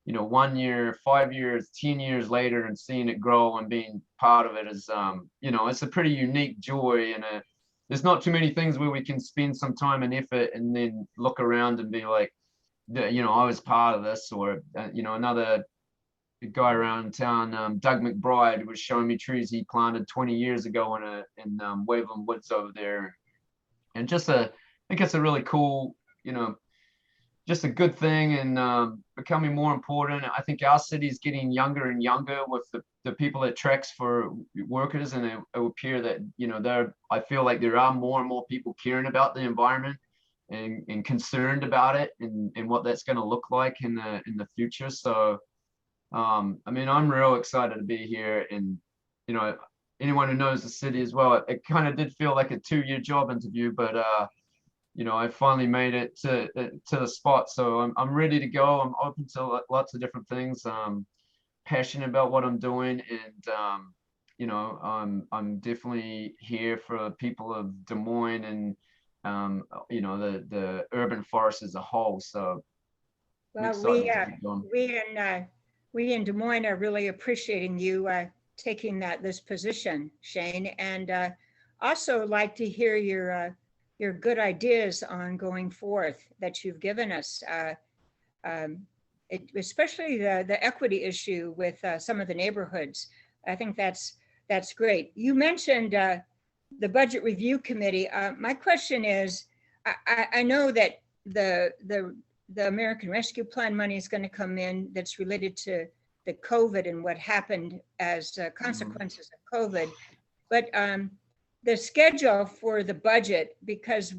1 year, 5 years, 10 years later, and seeing it grow and being part of it is, it's a pretty unique joy. And there's not too many things where we can spend some time and effort and then look around and be like, I was part of this. Or, another guy around town, Doug McBride, was showing me trees he planted 20 years ago in Waveland Woods over there. And I think it's a really cool, just a good thing, and becoming more important. I think our city is getting younger and younger with the people that treks for workers, and it will appear that I feel like there are more and more people caring about the environment and concerned about it and what that's going to look like in the future. So I mean, I'm real excited to be here, and anyone who knows the city as well, it kind of did feel like a 2-year job interview, but I finally made it to the spot. So I'm ready to go. I'm open to lots of different things. Passionate about what I'm doing, and I'm definitely here for people of Des Moines and the urban forest as a whole. So I'm Well, excited to keep going. we in Des Moines are really appreciating you taking this position, Shane, and also like to hear your good ideas on going forth that you've given us, especially the equity issue with some of the neighborhoods. I think that's great. You mentioned the Budget Review Committee. My question is, I know that the American Rescue Plan money is going to come in that's related to the COVID and what happened as consequences of COVID. But the schedule for the budget, because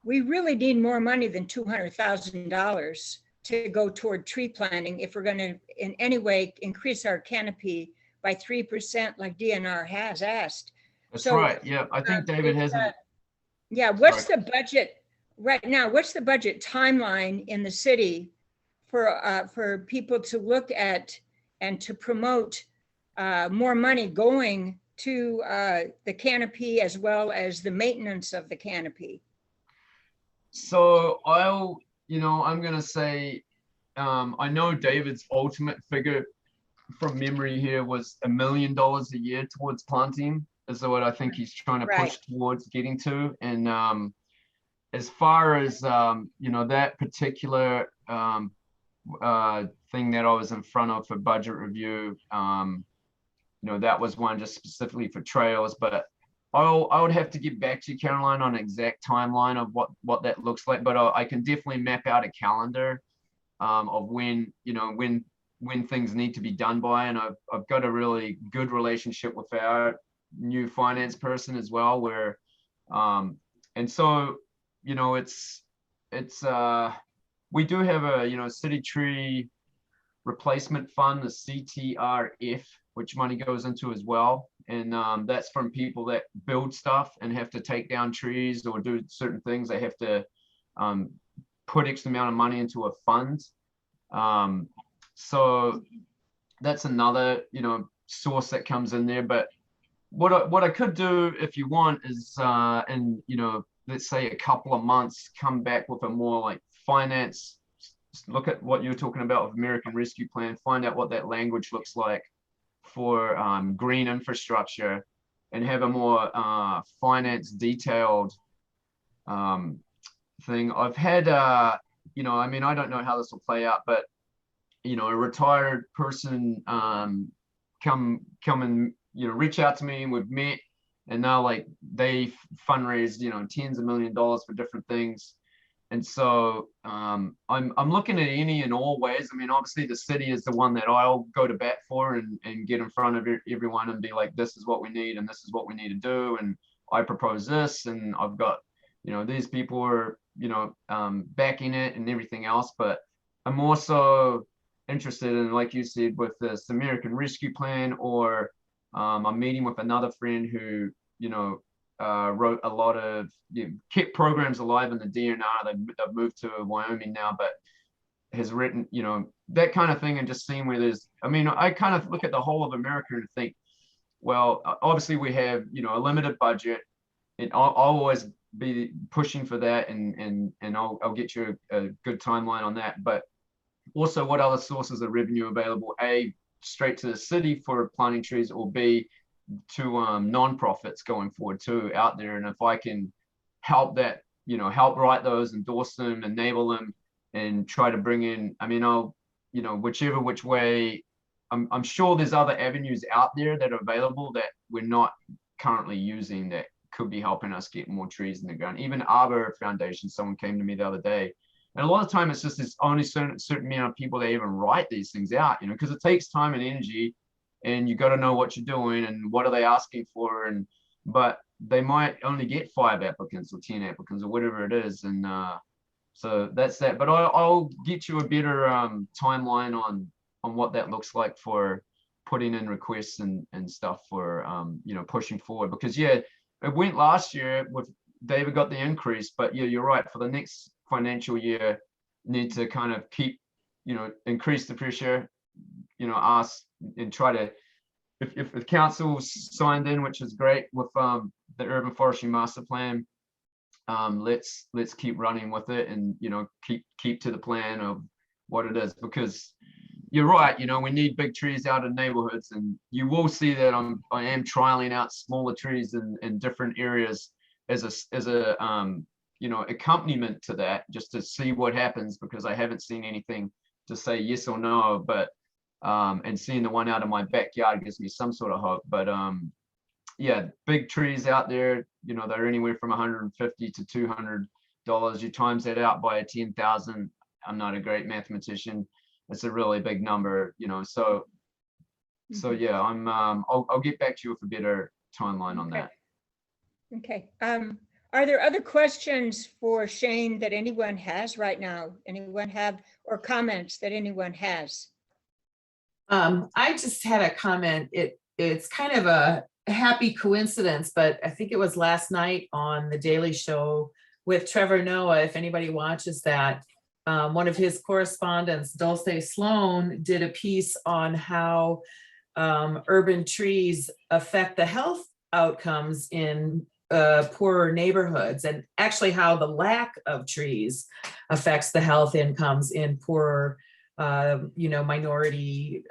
we really need more money than $200,000 to go toward tree planting if we're going to in any way increase our canopy by 3% like DNR has asked. That's So, right. Yeah, I think David hasn't. Yeah, what's the budget right now? What's the budget timeline in the city for people to look at and to promote more money going to the canopy as well as the maintenance of the canopy? So I'm gonna say, I know David's ultimate figure from memory here was $1 million a year towards planting, is what I think he's trying to push towards getting to. And as far as that particular thing that I was in front of for budget review, that was one just specifically for trails. But I would have to get back to you, Caroline, on an exact timeline of what that looks like. But I can definitely map out a calendar of when things need to be done by. And I've got a really good relationship with our new finance person as well, where and so it's we do have a city tree replacement fund, the CTRF, which money goes into as well. And that's from people that build stuff and have to take down trees or do certain things. They have to put X amount of money into a fund. So that's another, source that comes in there. But what I could do, if you want, is let's say a couple of months, come back with a more like finance, look at what you're talking about with American Rescue Plan, find out what that language looks like for green infrastructure, and have a more finance detailed thing. I've had, I don't know how this will play out, but a retired person come and reach out to me, and we've met, and now like they fundraised tens of $millions for different things. And so I'm looking at any and all ways. I mean, obviously the city is the one that I'll go to bat for and get in front of everyone and be like, this is what we need and this is what we need to do, and I propose this, and I've got these people are backing it and everything else. But I'm also interested in, like you said, with this American Rescue Plan, or I'm meeting with another friend who wrote a lot of, kept programs alive in the DNR. They've moved to Wyoming now, but has written, that kind of thing, and just seeing where there's, I kind of look at the whole of America and think well, obviously we have, you know, a limited budget, and I'll always be pushing for that, and I'll get you a good timeline on that. But also, what other sources of revenue available? A, straight to the city for planting trees, or B, to nonprofits going forward too out there. And if I can help that, you know, help write those, endorse them, enable them, and try to bring in, I mean, I'll, you know, which way, I'm sure there's other avenues out there that are available that we're not currently using that could be helping us get more trees in the ground. Even Arbor Foundation, someone came to me the other day, and a lot of time it's just this only certain amount of people that even write these things out, you know, because it takes time and energy, and you got to know what you're doing and what are they asking for, and but they might only get 5 applicants or 10 applicants or whatever it is, and so that's that. But I'll get you a better timeline on what that looks like for putting in requests and stuff for you know, pushing forward, because yeah, it went last year with David got the increase, but yeah, you're right, for the next financial year need to kind of keep, you know, increase the pressure, you know, ask and try to, if the council signed in, which is great with the urban forestry master plan, let's keep running with it, and you know, keep to the plan of what it is, because you're right, you know, we need big trees out in neighborhoods, and you will see that I am trialing out smaller trees in different areas as a you know, accompaniment to that, just to see what happens, because I haven't seen anything to say yes or no, but and seeing the one out of my backyard gives me some sort of hope. But yeah, big trees out there, you know, they're anywhere from $150 to $200. You times that out by 10,000. I'm not a great mathematician. It's a really big number, you know. So yeah, I'll get back to you with a better timeline on that. Okay. Are there other questions for Shane that anyone has right now? Anyone have, or comments that anyone has? I just had a comment. It's kind of a happy coincidence, but I think it was last night on the Daily Show with Trevor Noah. If anybody watches that, one of his correspondents, Dulce Sloan, did a piece on how urban trees affect the health outcomes in poorer neighborhoods, and actually how the lack of trees affects the health incomes in poorer, you know, minority,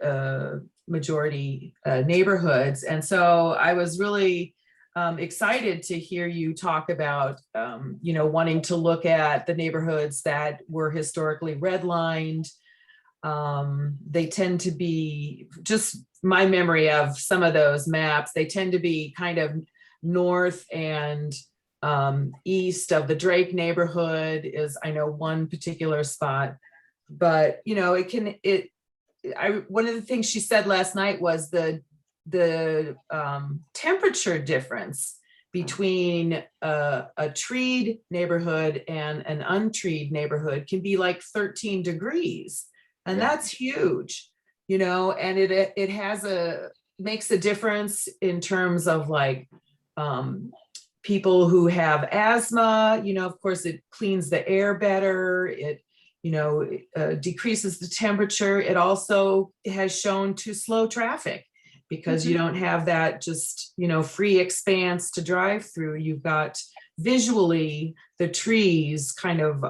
majority neighborhoods. And so I was really excited to hear you talk about, you know, wanting to look at the neighborhoods that were historically redlined. They tend to be, just my memory of some of those maps, they tend to be kind of north and east of the Drake neighborhood is, I know, one particular spot. But you know, one of the things she said last night was the temperature difference between a treed neighborhood and an untreed neighborhood can be like 13 degrees, and that's huge, you know. And it makes a difference in terms of like people who have asthma, you know. Of course, it cleans the air better. It, you know, decreases the temperature. It also has shown to slow traffic, because you don't have that just, you know, free expanse to drive through. You've got visually the trees kind of,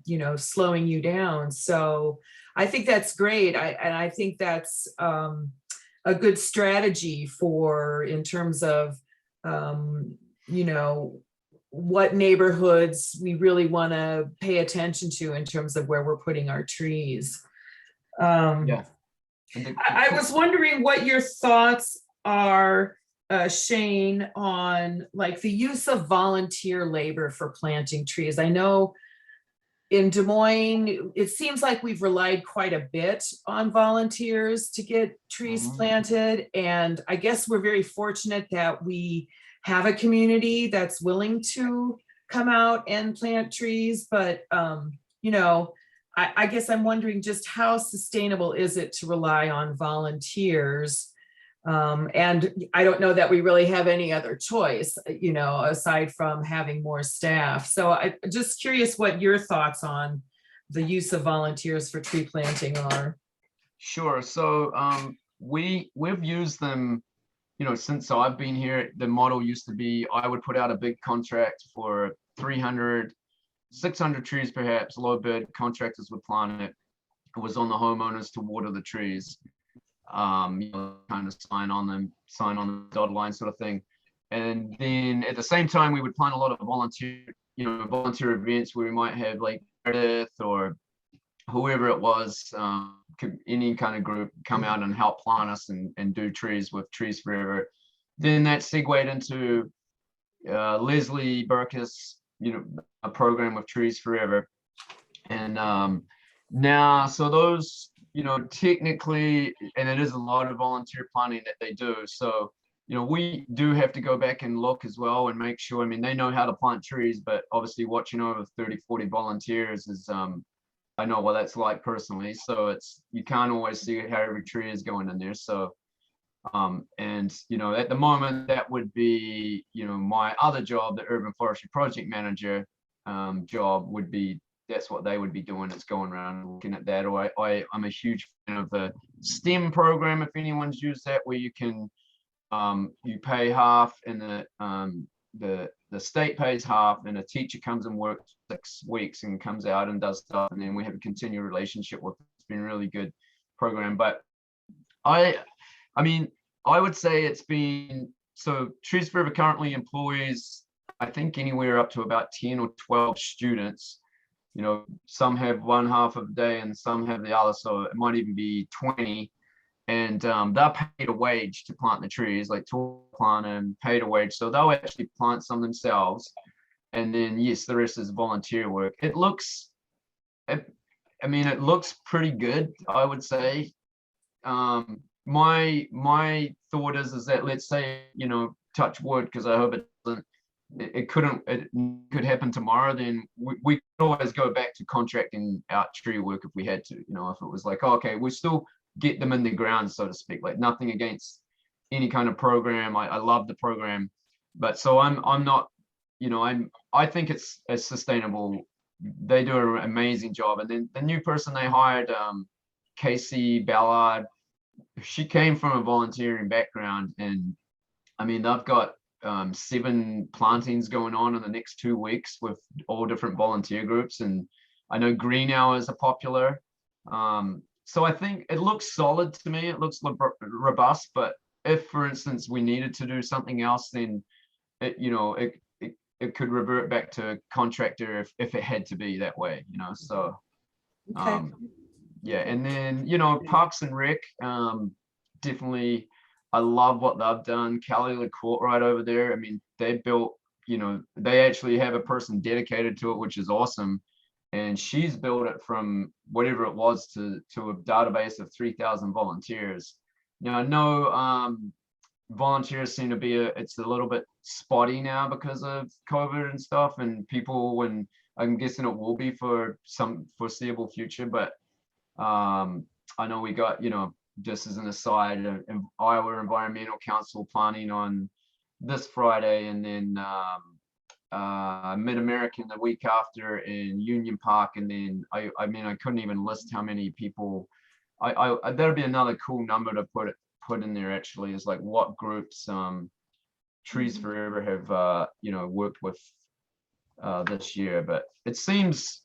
you know, slowing you down. So I think that's great. And I think that's a good strategy for, in terms of, you know, what neighborhoods we really want to pay attention to in terms of where we're putting our trees. Yeah. I was wondering what your thoughts are, Shane, on like the use of volunteer labor for planting trees. I know in Des Moines, it seems like we've relied quite a bit on volunteers to get trees planted. And I guess we're very fortunate that we have a community that's willing to come out and plant trees. But, you know, I guess I'm wondering just how sustainable is it to rely on volunteers? And I don't know that we really have any other choice, you know, aside from having more staff. So I'm just curious what your thoughts on the use of volunteers for tree planting are. Sure. So we've used them since I've been here, the model used to be I would put out a big contract for 300, 600 trees, perhaps low bid. Contractors would plant it. It was on the homeowners to water the trees, kind of sign on the dotted line sort of thing. And then at the same time, we would plan a lot of volunteer events where we might have like Meredith or whoever it was, any kind of group come out and help plant us and do trees with Trees Forever. Then that segued into Leslie Burkus, a program with Trees Forever. And now, so those, technically, and it is a lot of volunteer planting that they do. So, we do have to go back and look as well and make sure, they know how to plant trees, but obviously watching over 30, 40 volunteers is, I know what that's like personally. So you can't always see how every tree is going in there. So, and, at the moment that would be, my other job, the urban forestry project manager job would be, that's what they would be doing, is going around and looking at that. Or I'm a huge fan of the STEM program, if anyone's used that, where you can, you pay half and the state pays half, and a teacher comes and works 6 weeks and comes out and does stuff, and then we have a continued relationship with it. It's been a really good program. But I would say it's been, so Trees Forever currently employs, I think, anywhere up to about 10 or 12 students. Some have one half of the day and some have the other, so it might even be 20. And they're paid a wage to plant the trees, like to plant and paid a wage. So they'll actually plant some themselves. And then, yes, the rest is volunteer work. It looks pretty good, I would say. My thought is that, let's say, touch wood, because I hope it doesn't, it could happen tomorrow, then we could always go back to contracting out tree work if we had to, if it was like, oh, okay, we still get them in the ground, so to speak. Like, nothing against any kind of program. I love the program, but so I'm not, I think it's sustainable. They do an amazing job. And then the new person they hired, Casey Ballard, she came from a volunteering background, and they've got 7 plantings going on in the next 2 weeks with all different volunteer groups. And I know green hours are popular. So I think it looks solid to me. It looks robust, but if, for instance, we needed to do something else, then it could revert back to contractor if it had to be that way, so. Okay. Yeah, and then, Parks and Rec, definitely, I love what they've done. Kelly LaCourt right over there. They built, they actually have a person dedicated to it, which is awesome. And she's built it from whatever it was to a database of 3,000 volunteers. Now, I know volunteers seem to be it's a little bit spotty now because of COVID and stuff, and people, and I'm guessing it will be for some foreseeable future. But I know we got, just as an aside, Iowa Environmental Council planning on this Friday, and then Mid-American the week after in Union Park. And then I couldn't even list how many people. That'll be another cool number to put in there, actually, is like what groups Trees Forever have worked with this year. But it seems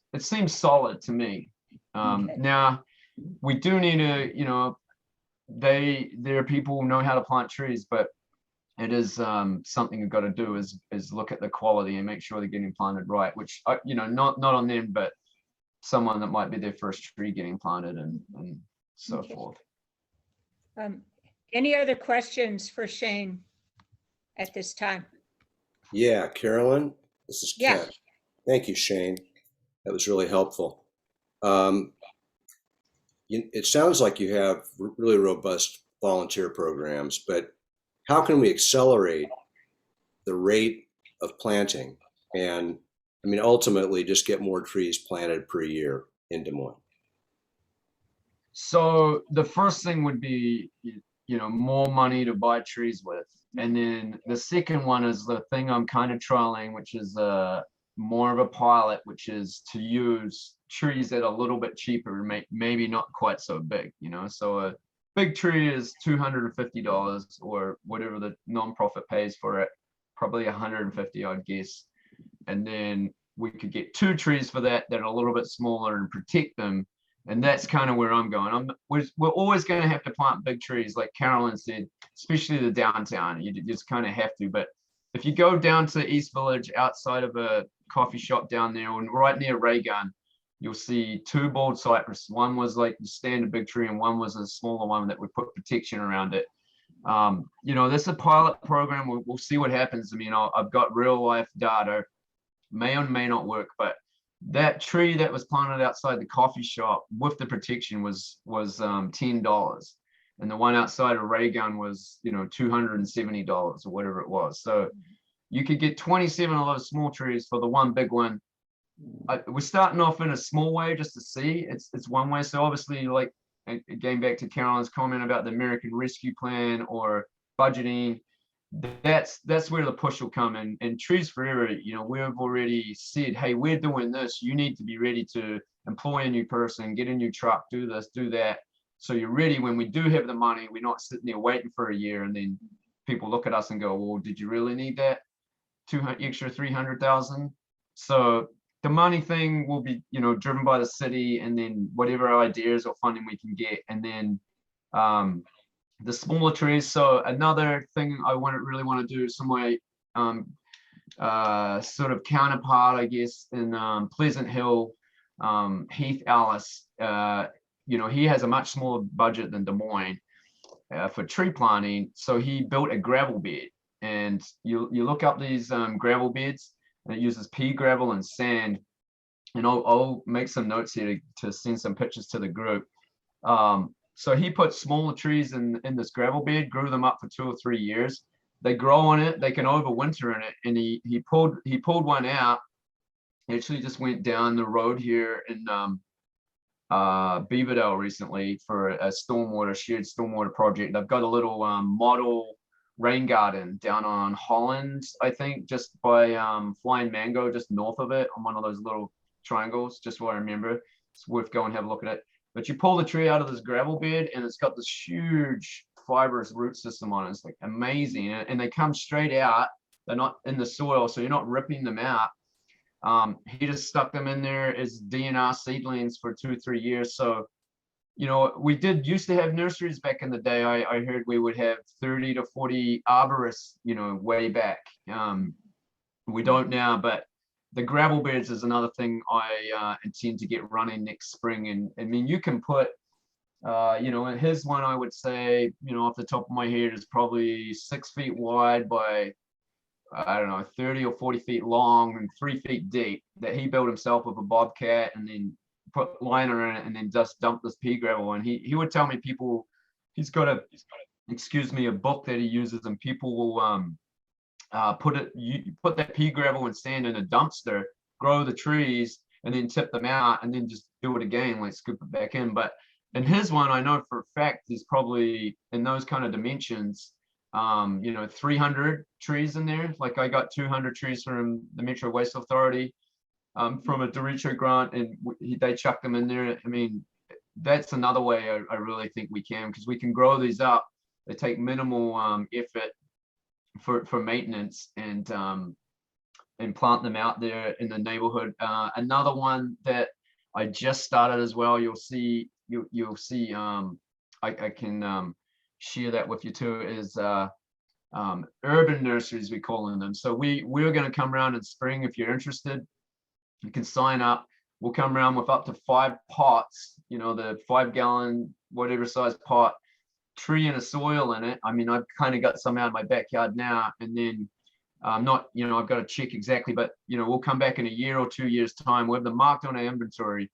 solid to me. Okay. Now we do need to, there are people who know how to plant trees, but it is something you've got to do is look at the quality and make sure they're getting planted right, which not on them, but someone that might be their first tree getting planted and so Okay. forth. Any other questions for Shane at this time? Yeah, Carolyn, this is Yeah. Ken. Thank you, Shane. That was really helpful. It sounds like you have really robust volunteer programs, but how can we accelerate the rate of planting and, ultimately just get more trees planted per year in Des Moines? So the first thing would be, more money to buy trees with. And then the second one is the thing I'm kind of trialing, which is more of a pilot, which is to use trees that are a little bit cheaper, maybe not quite so big, so big tree is $250 or whatever the nonprofit pays for it, probably 150, I'd guess. And then we could get 2 trees for that are a little bit smaller and protect them. And that's kind of where I'm going. We're always going to have to plant big trees, like Carolyn said, especially the downtown. You just kind of have to. But if you go down to East Village, outside of a coffee shop down there, and right near Raygun, you'll see 2 bald cypress. One was like the standard big tree, and one was a smaller one that would put protection around it. You know, this is a pilot program. We'll see what happens. I mean, I've got real life data, may or may not work, but that tree that was planted outside the coffee shop with the protection was $10, and the one outside of Raygun was, you know, $270 or whatever it was. So you could get 27 of those small trees for the one big one. We're starting off in a small way just to see. It's one way. So obviously, like, going back to Carolyn's comment about the American Rescue Plan or budgeting, that's where the push will come in. And Trees Forever, you know, we've already said, hey, we're doing this. You need to be ready to employ a new person, get a new truck, do this, do that. So you're ready when we do have the money. We're not sitting there waiting for a year and then people look at us and go, well, did you really need that 200 extra 300,000? So the money thing will be, you know, driven by the city, and then whatever ideas or funding we can get. And then the smaller trees. So another thing I really want to do some way, sort of counterpart, I guess, in Pleasant Hill, Heath Ellis, you know, he has a much smaller budget than Des Moines for tree planting. So he built a gravel bed, and you look up these gravel beds, and it uses pea gravel and sand. And I'll make some notes here to send some pictures to the group. So he put smaller trees in this gravel bed, grew them up for 2 or 3 years. They grow on it, they can overwinter in it. And he pulled one out. He actually just went down the road here in Beaverdale recently for a shared stormwater project. I've got a little model rain garden down on Holland, I think, just by Flying Mango, just north of it, on one of those little triangles, just what I remember. It's worth going and have a look at it. But you pull the tree out of this gravel bed, and it's got this huge fibrous root system on it. It's like amazing. And they come straight out. They're not in the soil, so you're not ripping them out. He just stuck them in there as DNR seedlings for 2 or 3 years. So, you know, we used to have nurseries back in the day. I heard we would have 30 to 40 arborists, you know, way back. We don't now, but the gravel beds is another thing I intend to get running next spring. And I mean, you can put, you know, his one, I would say, you know, off the top of my head, is probably 6 feet wide by, I don't know, 30 or 40 feet long and 3 feet deep, that he built himself with a bobcat, and then put liner in it, and then just dump this pea gravel. And he would tell me he's got a book that he uses, and people will put that pea gravel and sand in a dumpster, grow the trees, and then tip them out, and then just do it again, like scoop it back in. But in his one, I know for a fact there's probably, in those kind of dimensions, you know, 300 trees in there. Like, I got 200 trees from the Metro Waste Authority, from a derecho grant, and they chucked them in there. I mean, that's another way I really think we can, because we can grow these up. They take minimal effort for maintenance, and plant them out there in the neighborhood. Another one that I just started as well, you'll see I can share that with you too, is urban nurseries, we calling them. So we're going to come around in spring. If you're interested, you can sign up. We'll come around with up to 5 pots, you know, the 5-gallon, whatever size pot, tree and a soil in it. I mean, I've kind of got some out in my backyard now, and then not, you know, I've got to check exactly, but, you know, we'll come back in a year or 2 years time. We'll have them marked on our inventory,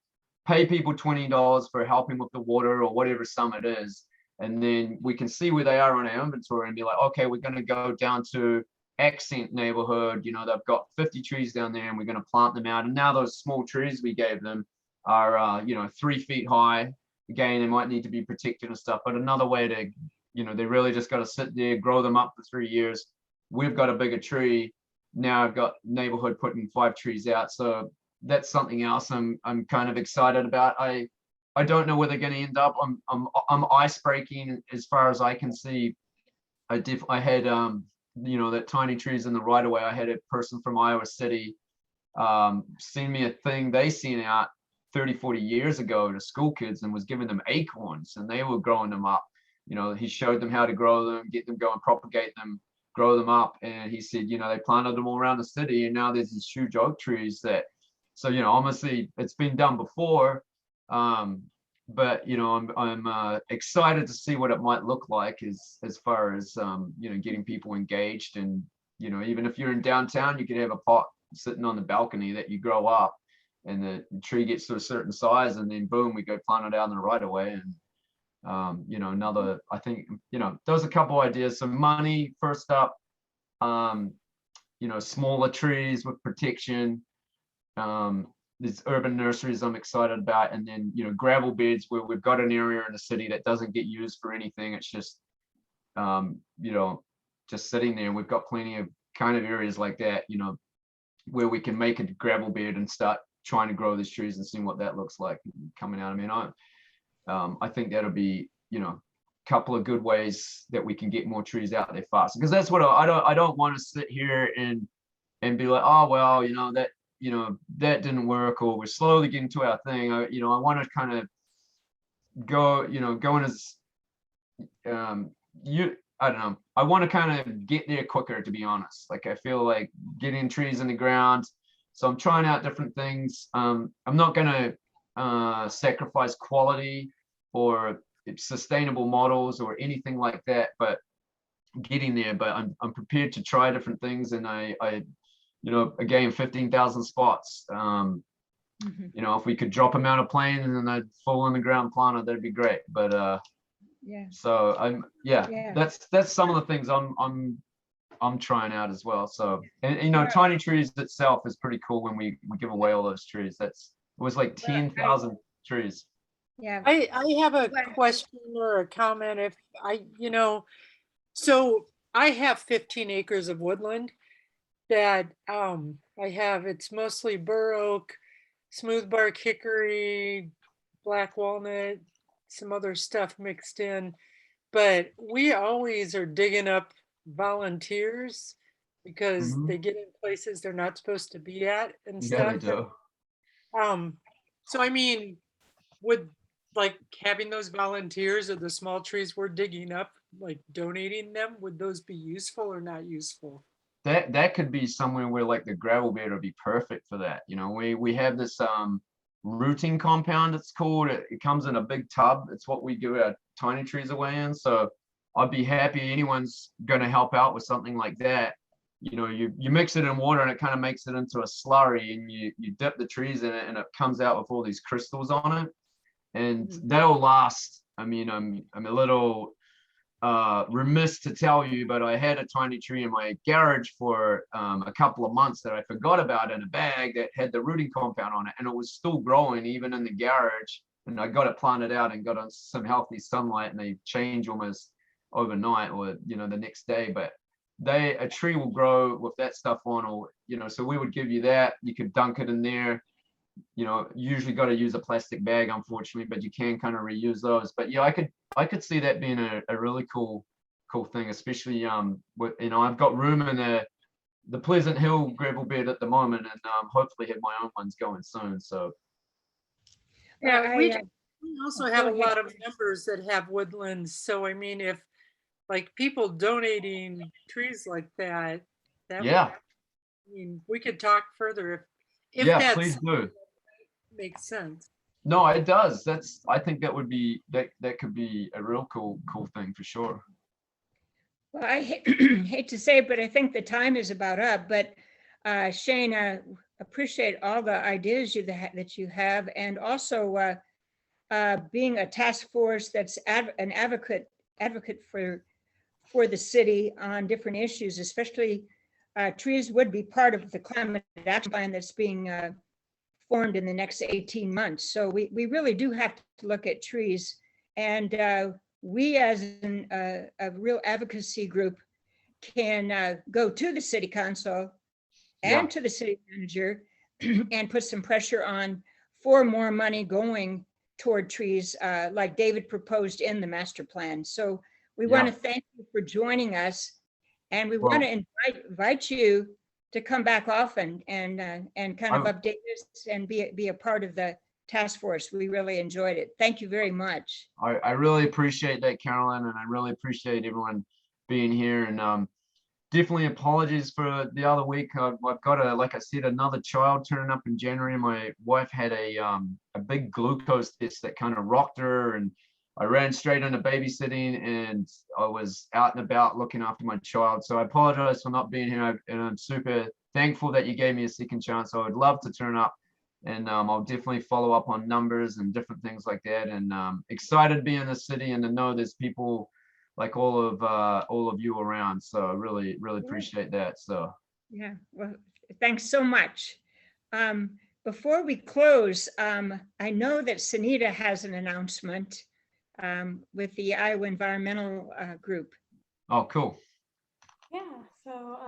pay people $20 for helping with the water or whatever sum it is. And then we can see where they are on our inventory and be like, okay, we're going to go down to Accent neighborhood. You know, they've got 50 trees down there, and we're going to plant them out. And now those small trees we gave them are, you know, 3 feet high. Again, they might need to be protected and stuff, but another way to, you know, they really just got to sit there, grow them up for 3 years. We've got a bigger tree. Now I've got neighborhood putting 5 trees out. So that's something else I'm kind of excited about. I I don't know where they're going to end up. I'm ice breaking as far as I can see. I had that tiny trees in the right of way. I had a person from Iowa City send me a thing they seen out 30-40 years ago to school kids and was giving them acorns, and they were growing them up. He showed them how to grow them, get them going, propagate them, grow them up. And he said, they planted them all around the city, and now there's these huge oak trees that, so, obviously it's been done before. But I'm excited to see what it might look like as far as getting people engaged. And even if you're in downtown, you could have a pot sitting on the balcony that you grow up, and the tree gets to a certain size, and then boom, we go plant it out in the right of way. And another, I think, those are a couple ideas. So money first up, smaller trees with protection. There's urban nurseries I'm excited about, and then gravel beds where we've got an area in the city that doesn't get used for anything. It's just just sitting there. We've got plenty of kind of areas like that, where we can make a gravel bed and start trying to grow these trees and seeing what that looks like coming out. I mean, I think that'll be a couple of good ways that we can get more trees out there fast, because that's what I don't want to sit here and be like, oh well, that didn't work, or we're slowly getting to our thing. I want to kind of go in as I don't know. I want to kind of get there quicker, to be honest. Like, I feel like getting trees in the ground. So I'm trying out different things. I'm not going to sacrifice quality or sustainable models or anything like that, but getting there. But I'm prepared to try different things. And I again, 15,000 spots. If we could drop them out of planes and then they'd fall in the ground planted, that'd be great. But Yeah. so that's some of the things I'm trying out as well. So, and tiny trees itself is pretty cool when we give away all those trees. It was like 10,000 trees. Yeah. I have a question or a comment. So I have 15 acres of woodland that it's mostly bur oak, smooth bark hickory, black walnut, some other stuff mixed in, but we always are digging up volunteers because they get in places they're not supposed to be at and Yeah, stuff. they do. So I mean, would like having those volunteers or the small trees we're digging up, like donating them, would those be useful or not useful? That could be somewhere where like the gravel bed would be perfect for that. We have this rooting compound, it's called. It comes in a big tub. It's what we give our tiny trees away in. So I'd be happy anyone's going to help out with something like that. You mix it in water and it kind of makes it into a slurry, and you dip the trees in it and it comes out with all these crystals on it, and they'll last. I mean, I'm a little remiss to tell you, but I had a tiny tree in my garage for a couple of months that I forgot about in a bag that had the rooting compound on it, and it was still growing even in the garage. And I got it planted out and got on some healthy sunlight, and they change almost overnight or the next day. But a tree will grow with that stuff on, or so we would give you that. You could dunk it in there. Usually got to use a plastic bag, unfortunately, but you can kind of reuse those. But yeah, I could see that being a really cool thing, especially with I've got room in the Pleasant Hill gravel bed at the moment, and hopefully have my own ones going soon. So Yeah, we also have a go ahead. lot of members that have woodlands. So I mean, if like people donating trees like that, yeah, we could talk further if yeah, that's please do. makes sense. No, it does. I think that would be that could be a real cool thing for sure. Well, I hate to say it, but I think the time is about up. But Shane, I appreciate all the ideas that you have, and also being a task force that's an advocate for the city on different issues, especially trees would be part of the climate action plan that's being formed in the next 18 months. So we really do have to look at trees, and we as a real advocacy group can go to the city council and to the city manager and put some pressure on for more money going toward trees, like David proposed in the master plan. So we want to thank you for joining us, and we want to invite you to come back often and kind of update us and be a part of the task force. We really enjoyed it. Thank you very much. I really appreciate that, Carolyn, and I really appreciate everyone being here. And definitely apologies for the other week. I've got like I said, another child turning up in January. My wife had a big glucose test that kind of rocked her, and I ran straight into babysitting, and I was out and about looking after my child. So I apologize for not being here, and I'm super thankful that you gave me a second chance. I would love to turn up, and I'll definitely follow up on numbers and different things like that. And excited to be in the city and to know there's people like all of you around. So I really appreciate that. So yeah, well, thanks so much. Before we close, I know that Sunita has an announcement with the Iowa Environmental Group. Oh, cool. Yeah, so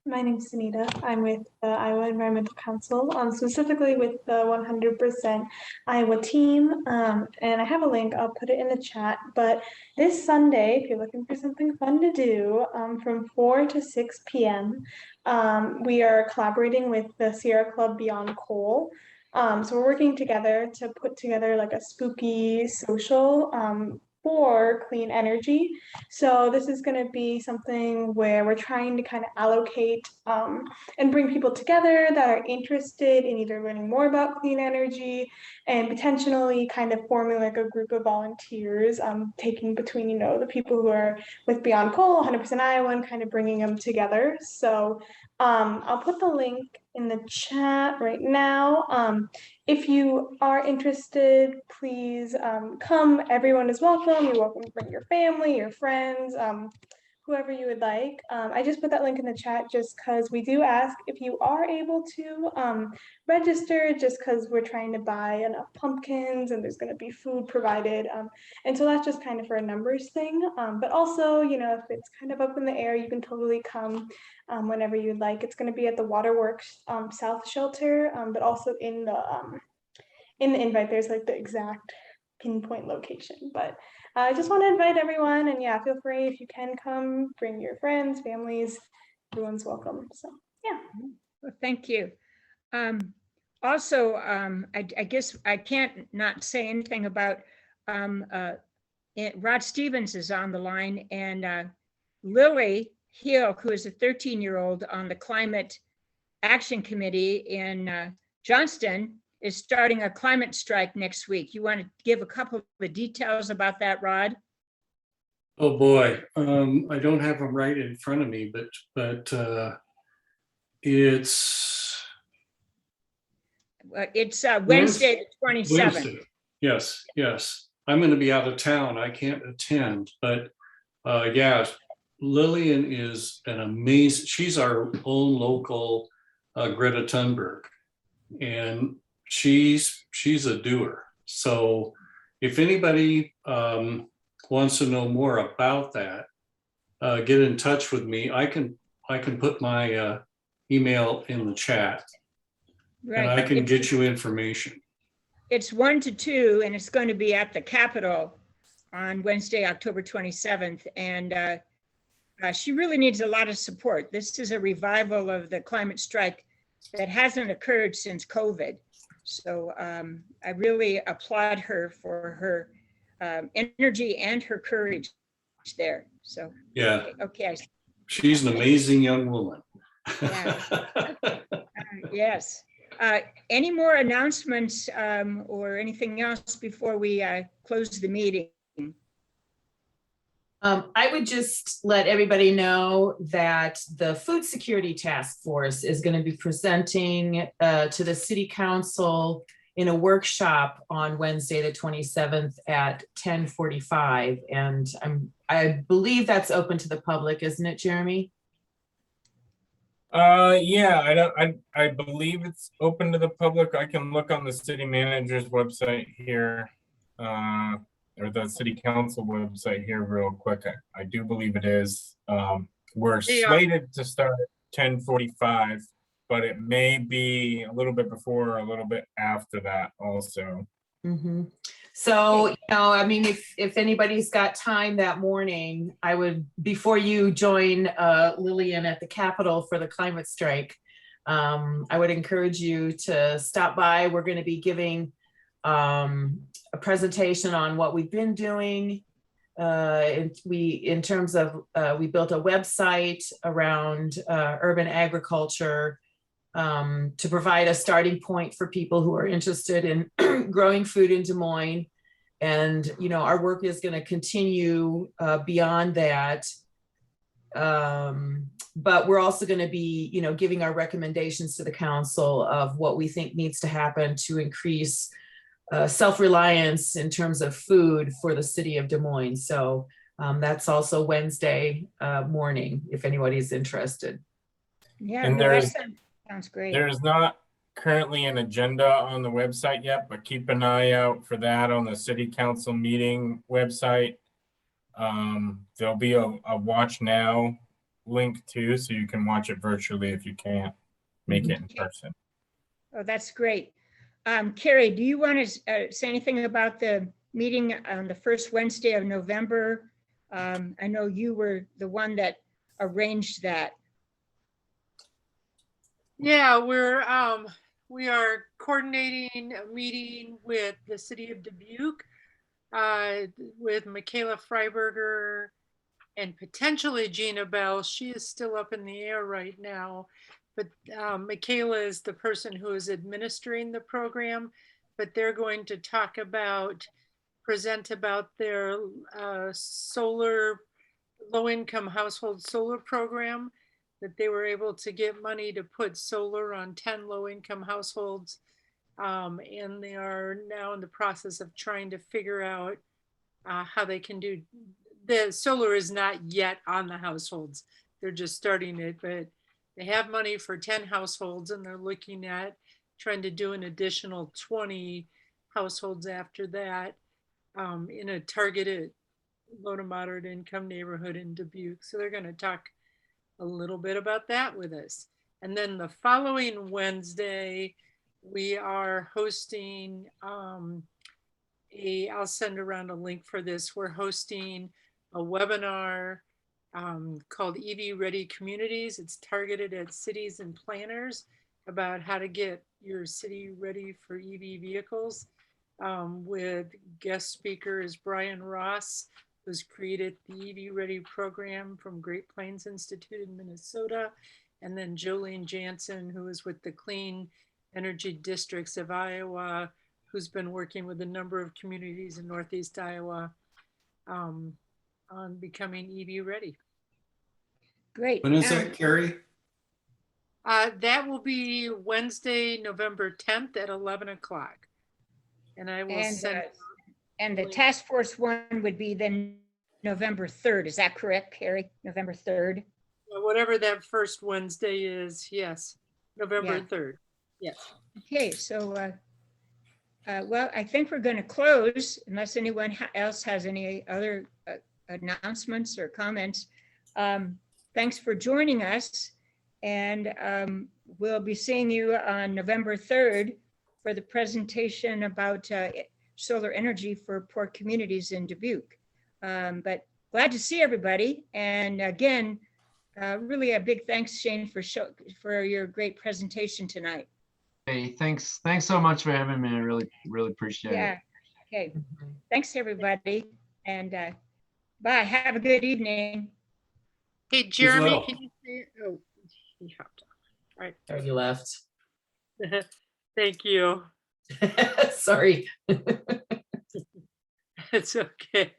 my name's Sunita. I'm with the Iowa Environmental Council, specifically with the 100% Iowa team. And I have a link, I'll put it in the chat. But this Sunday, if you're looking for something fun to do, from 4 to 6 p.m., we are collaborating with the Sierra Club Beyond Coal. So we're working together to put together like a spooky social for clean energy. So this is going to be something where we're trying to kind of allocate and bring people together that are interested in either learning more about clean energy and potentially kind of forming like a group of volunteers, taking between, you know, the people who are with Beyond Coal, 100% Iowa, and kind of bringing them together. So I'll put the link in the chat right now. If you are interested, please come. Everyone is welcome. You're welcome to bring your family, your friends, whoever you would like. I just put that link in the chat just because we do ask if you are able to register, just because we're trying to buy enough pumpkins and there's going to be food provided. And so that's just kind of for a numbers thing. But also, you know, if it's kind of up in the air, you can totally come whenever you'd like. It's going to be at the Waterworks South Shelter, but also in the invite, there's like the exact pinpoint location. But I just want to invite everyone, and yeah, feel free if you can come, bring your friends, families, everyone's welcome. So yeah. Well, thank you. Also, I guess I can't not say anything about Rod Stevens is on the line, and Lily Hill, who is a 13-year-old on the Climate Action Committee in Johnston, is starting a climate strike next week. You want to give a couple of the details about that, Rod? Oh boy, I don't have them right in front of me, but it's Wednesday the 27th. Wednesday. Yes. I'm going to be out of town. I can't attend, but yeah, Lillian is an amazing. She's our own local Greta Thunberg, and she's a doer. So if anybody wants to know more about that, get in touch with me. I can put my email in the chat, right, and I can get you information. It's 1 to 2, and it's going to be at the Capitol on Wednesday, October 27th. And she really needs a lot of support. This is a revival of the climate strike that hasn't occurred since COVID. So I really applaud her for her energy and her courage there. So yeah, okay. She's an amazing young woman. Yeah. Yes. Any more announcements or anything else before we close the meeting? I would just let everybody know that the Food Security Task Force is going to be presenting to the City Council in a workshop on Wednesday, the 27th at 10:45. And I believe that's open to the public, isn't it, Jeremy? Yeah, I believe it's open to the public. I can look on the city manager's website here, or the city council website here real quick. I do believe it is. We're slated to start at 10:45, but it may be a little bit before or a little bit after that also. Mm-hmm. So, I mean, if anybody's got time that morning, I would, before you join Lillian at the Capitol for the climate strike, I would encourage you to stop by. We're going to be giving a presentation on what we've been doing. In terms of, we built a website around urban agriculture to provide a starting point for people who are interested in growing food in Des Moines. And, our work is going to continue beyond that. But we're also going to be, giving our recommendations to the council of what we think needs to happen to increase self-reliance in terms of food for the city of Des Moines. So that's also Wednesday morning, if anybody's interested. Yeah, And no, that there's sounds great. There's not currently an agenda on the website yet, but keep an eye out for that on the city council meeting website. There'll be a watch now link too, so you can watch it virtually if you can't make it in person. Oh, that's great. Carrie, do you want to say anything about the meeting on the first Wednesday of November? I know you were the one that arranged that. Yeah, we are coordinating a meeting with the city of Dubuque, with Michaela Freiberger and potentially Gina Bell. She is still up in the air right now, but Michaela is the person who is administering the program, but they're going to present about their solar, low-income household solar program, that they were able to get money to put solar on 10 low-income households. And they are now in the process of trying to figure out how they can do. The solar is not yet on the households. They're just starting it, but they have money for 10 households and they're looking at trying to do an additional 20 households after that in a targeted low to moderate income neighborhood in Dubuque. So they're going to talk a little bit about that with us. And then the following Wednesday, we are hosting I'll send around a link for this. We're hosting a webinar called EV Ready Communities. It's targeted at cities and planners about how to get your city ready for EV vehicles, with guest speakers Brian Ross, who's created the EV Ready program from Great Plains Institute in Minnesota, and then Jolene Jansen, who is with the Clean Energy Districts of Iowa, who's been working with a number of communities in Northeast Iowa on becoming EV ready. Great. When is that, Carrie? That will be Wednesday, November 10th at 11 o'clock. And I will send. And the task force one would be then November 3rd. Is that correct, Carrie? November 3rd? Whatever that first Wednesday is, yes. November 3rd, yes. Okay, so, well, I think we're going to close unless anyone else has any other announcements or comments. Thanks for joining us. And we'll be seeing you on November 3rd for the presentation about solar energy for poor communities in Dubuque. But glad to see everybody. And again, really a big thanks, Shane, for your great presentation tonight. Hey, thanks so much for having me. I really appreciate it. Yeah. Okay. Thanks, everybody. And bye. Have a good evening. Hey, Jeremy, well. can you say, oh, he hopped off. All right. Oh, you left. Thank you. Sorry. It's okay.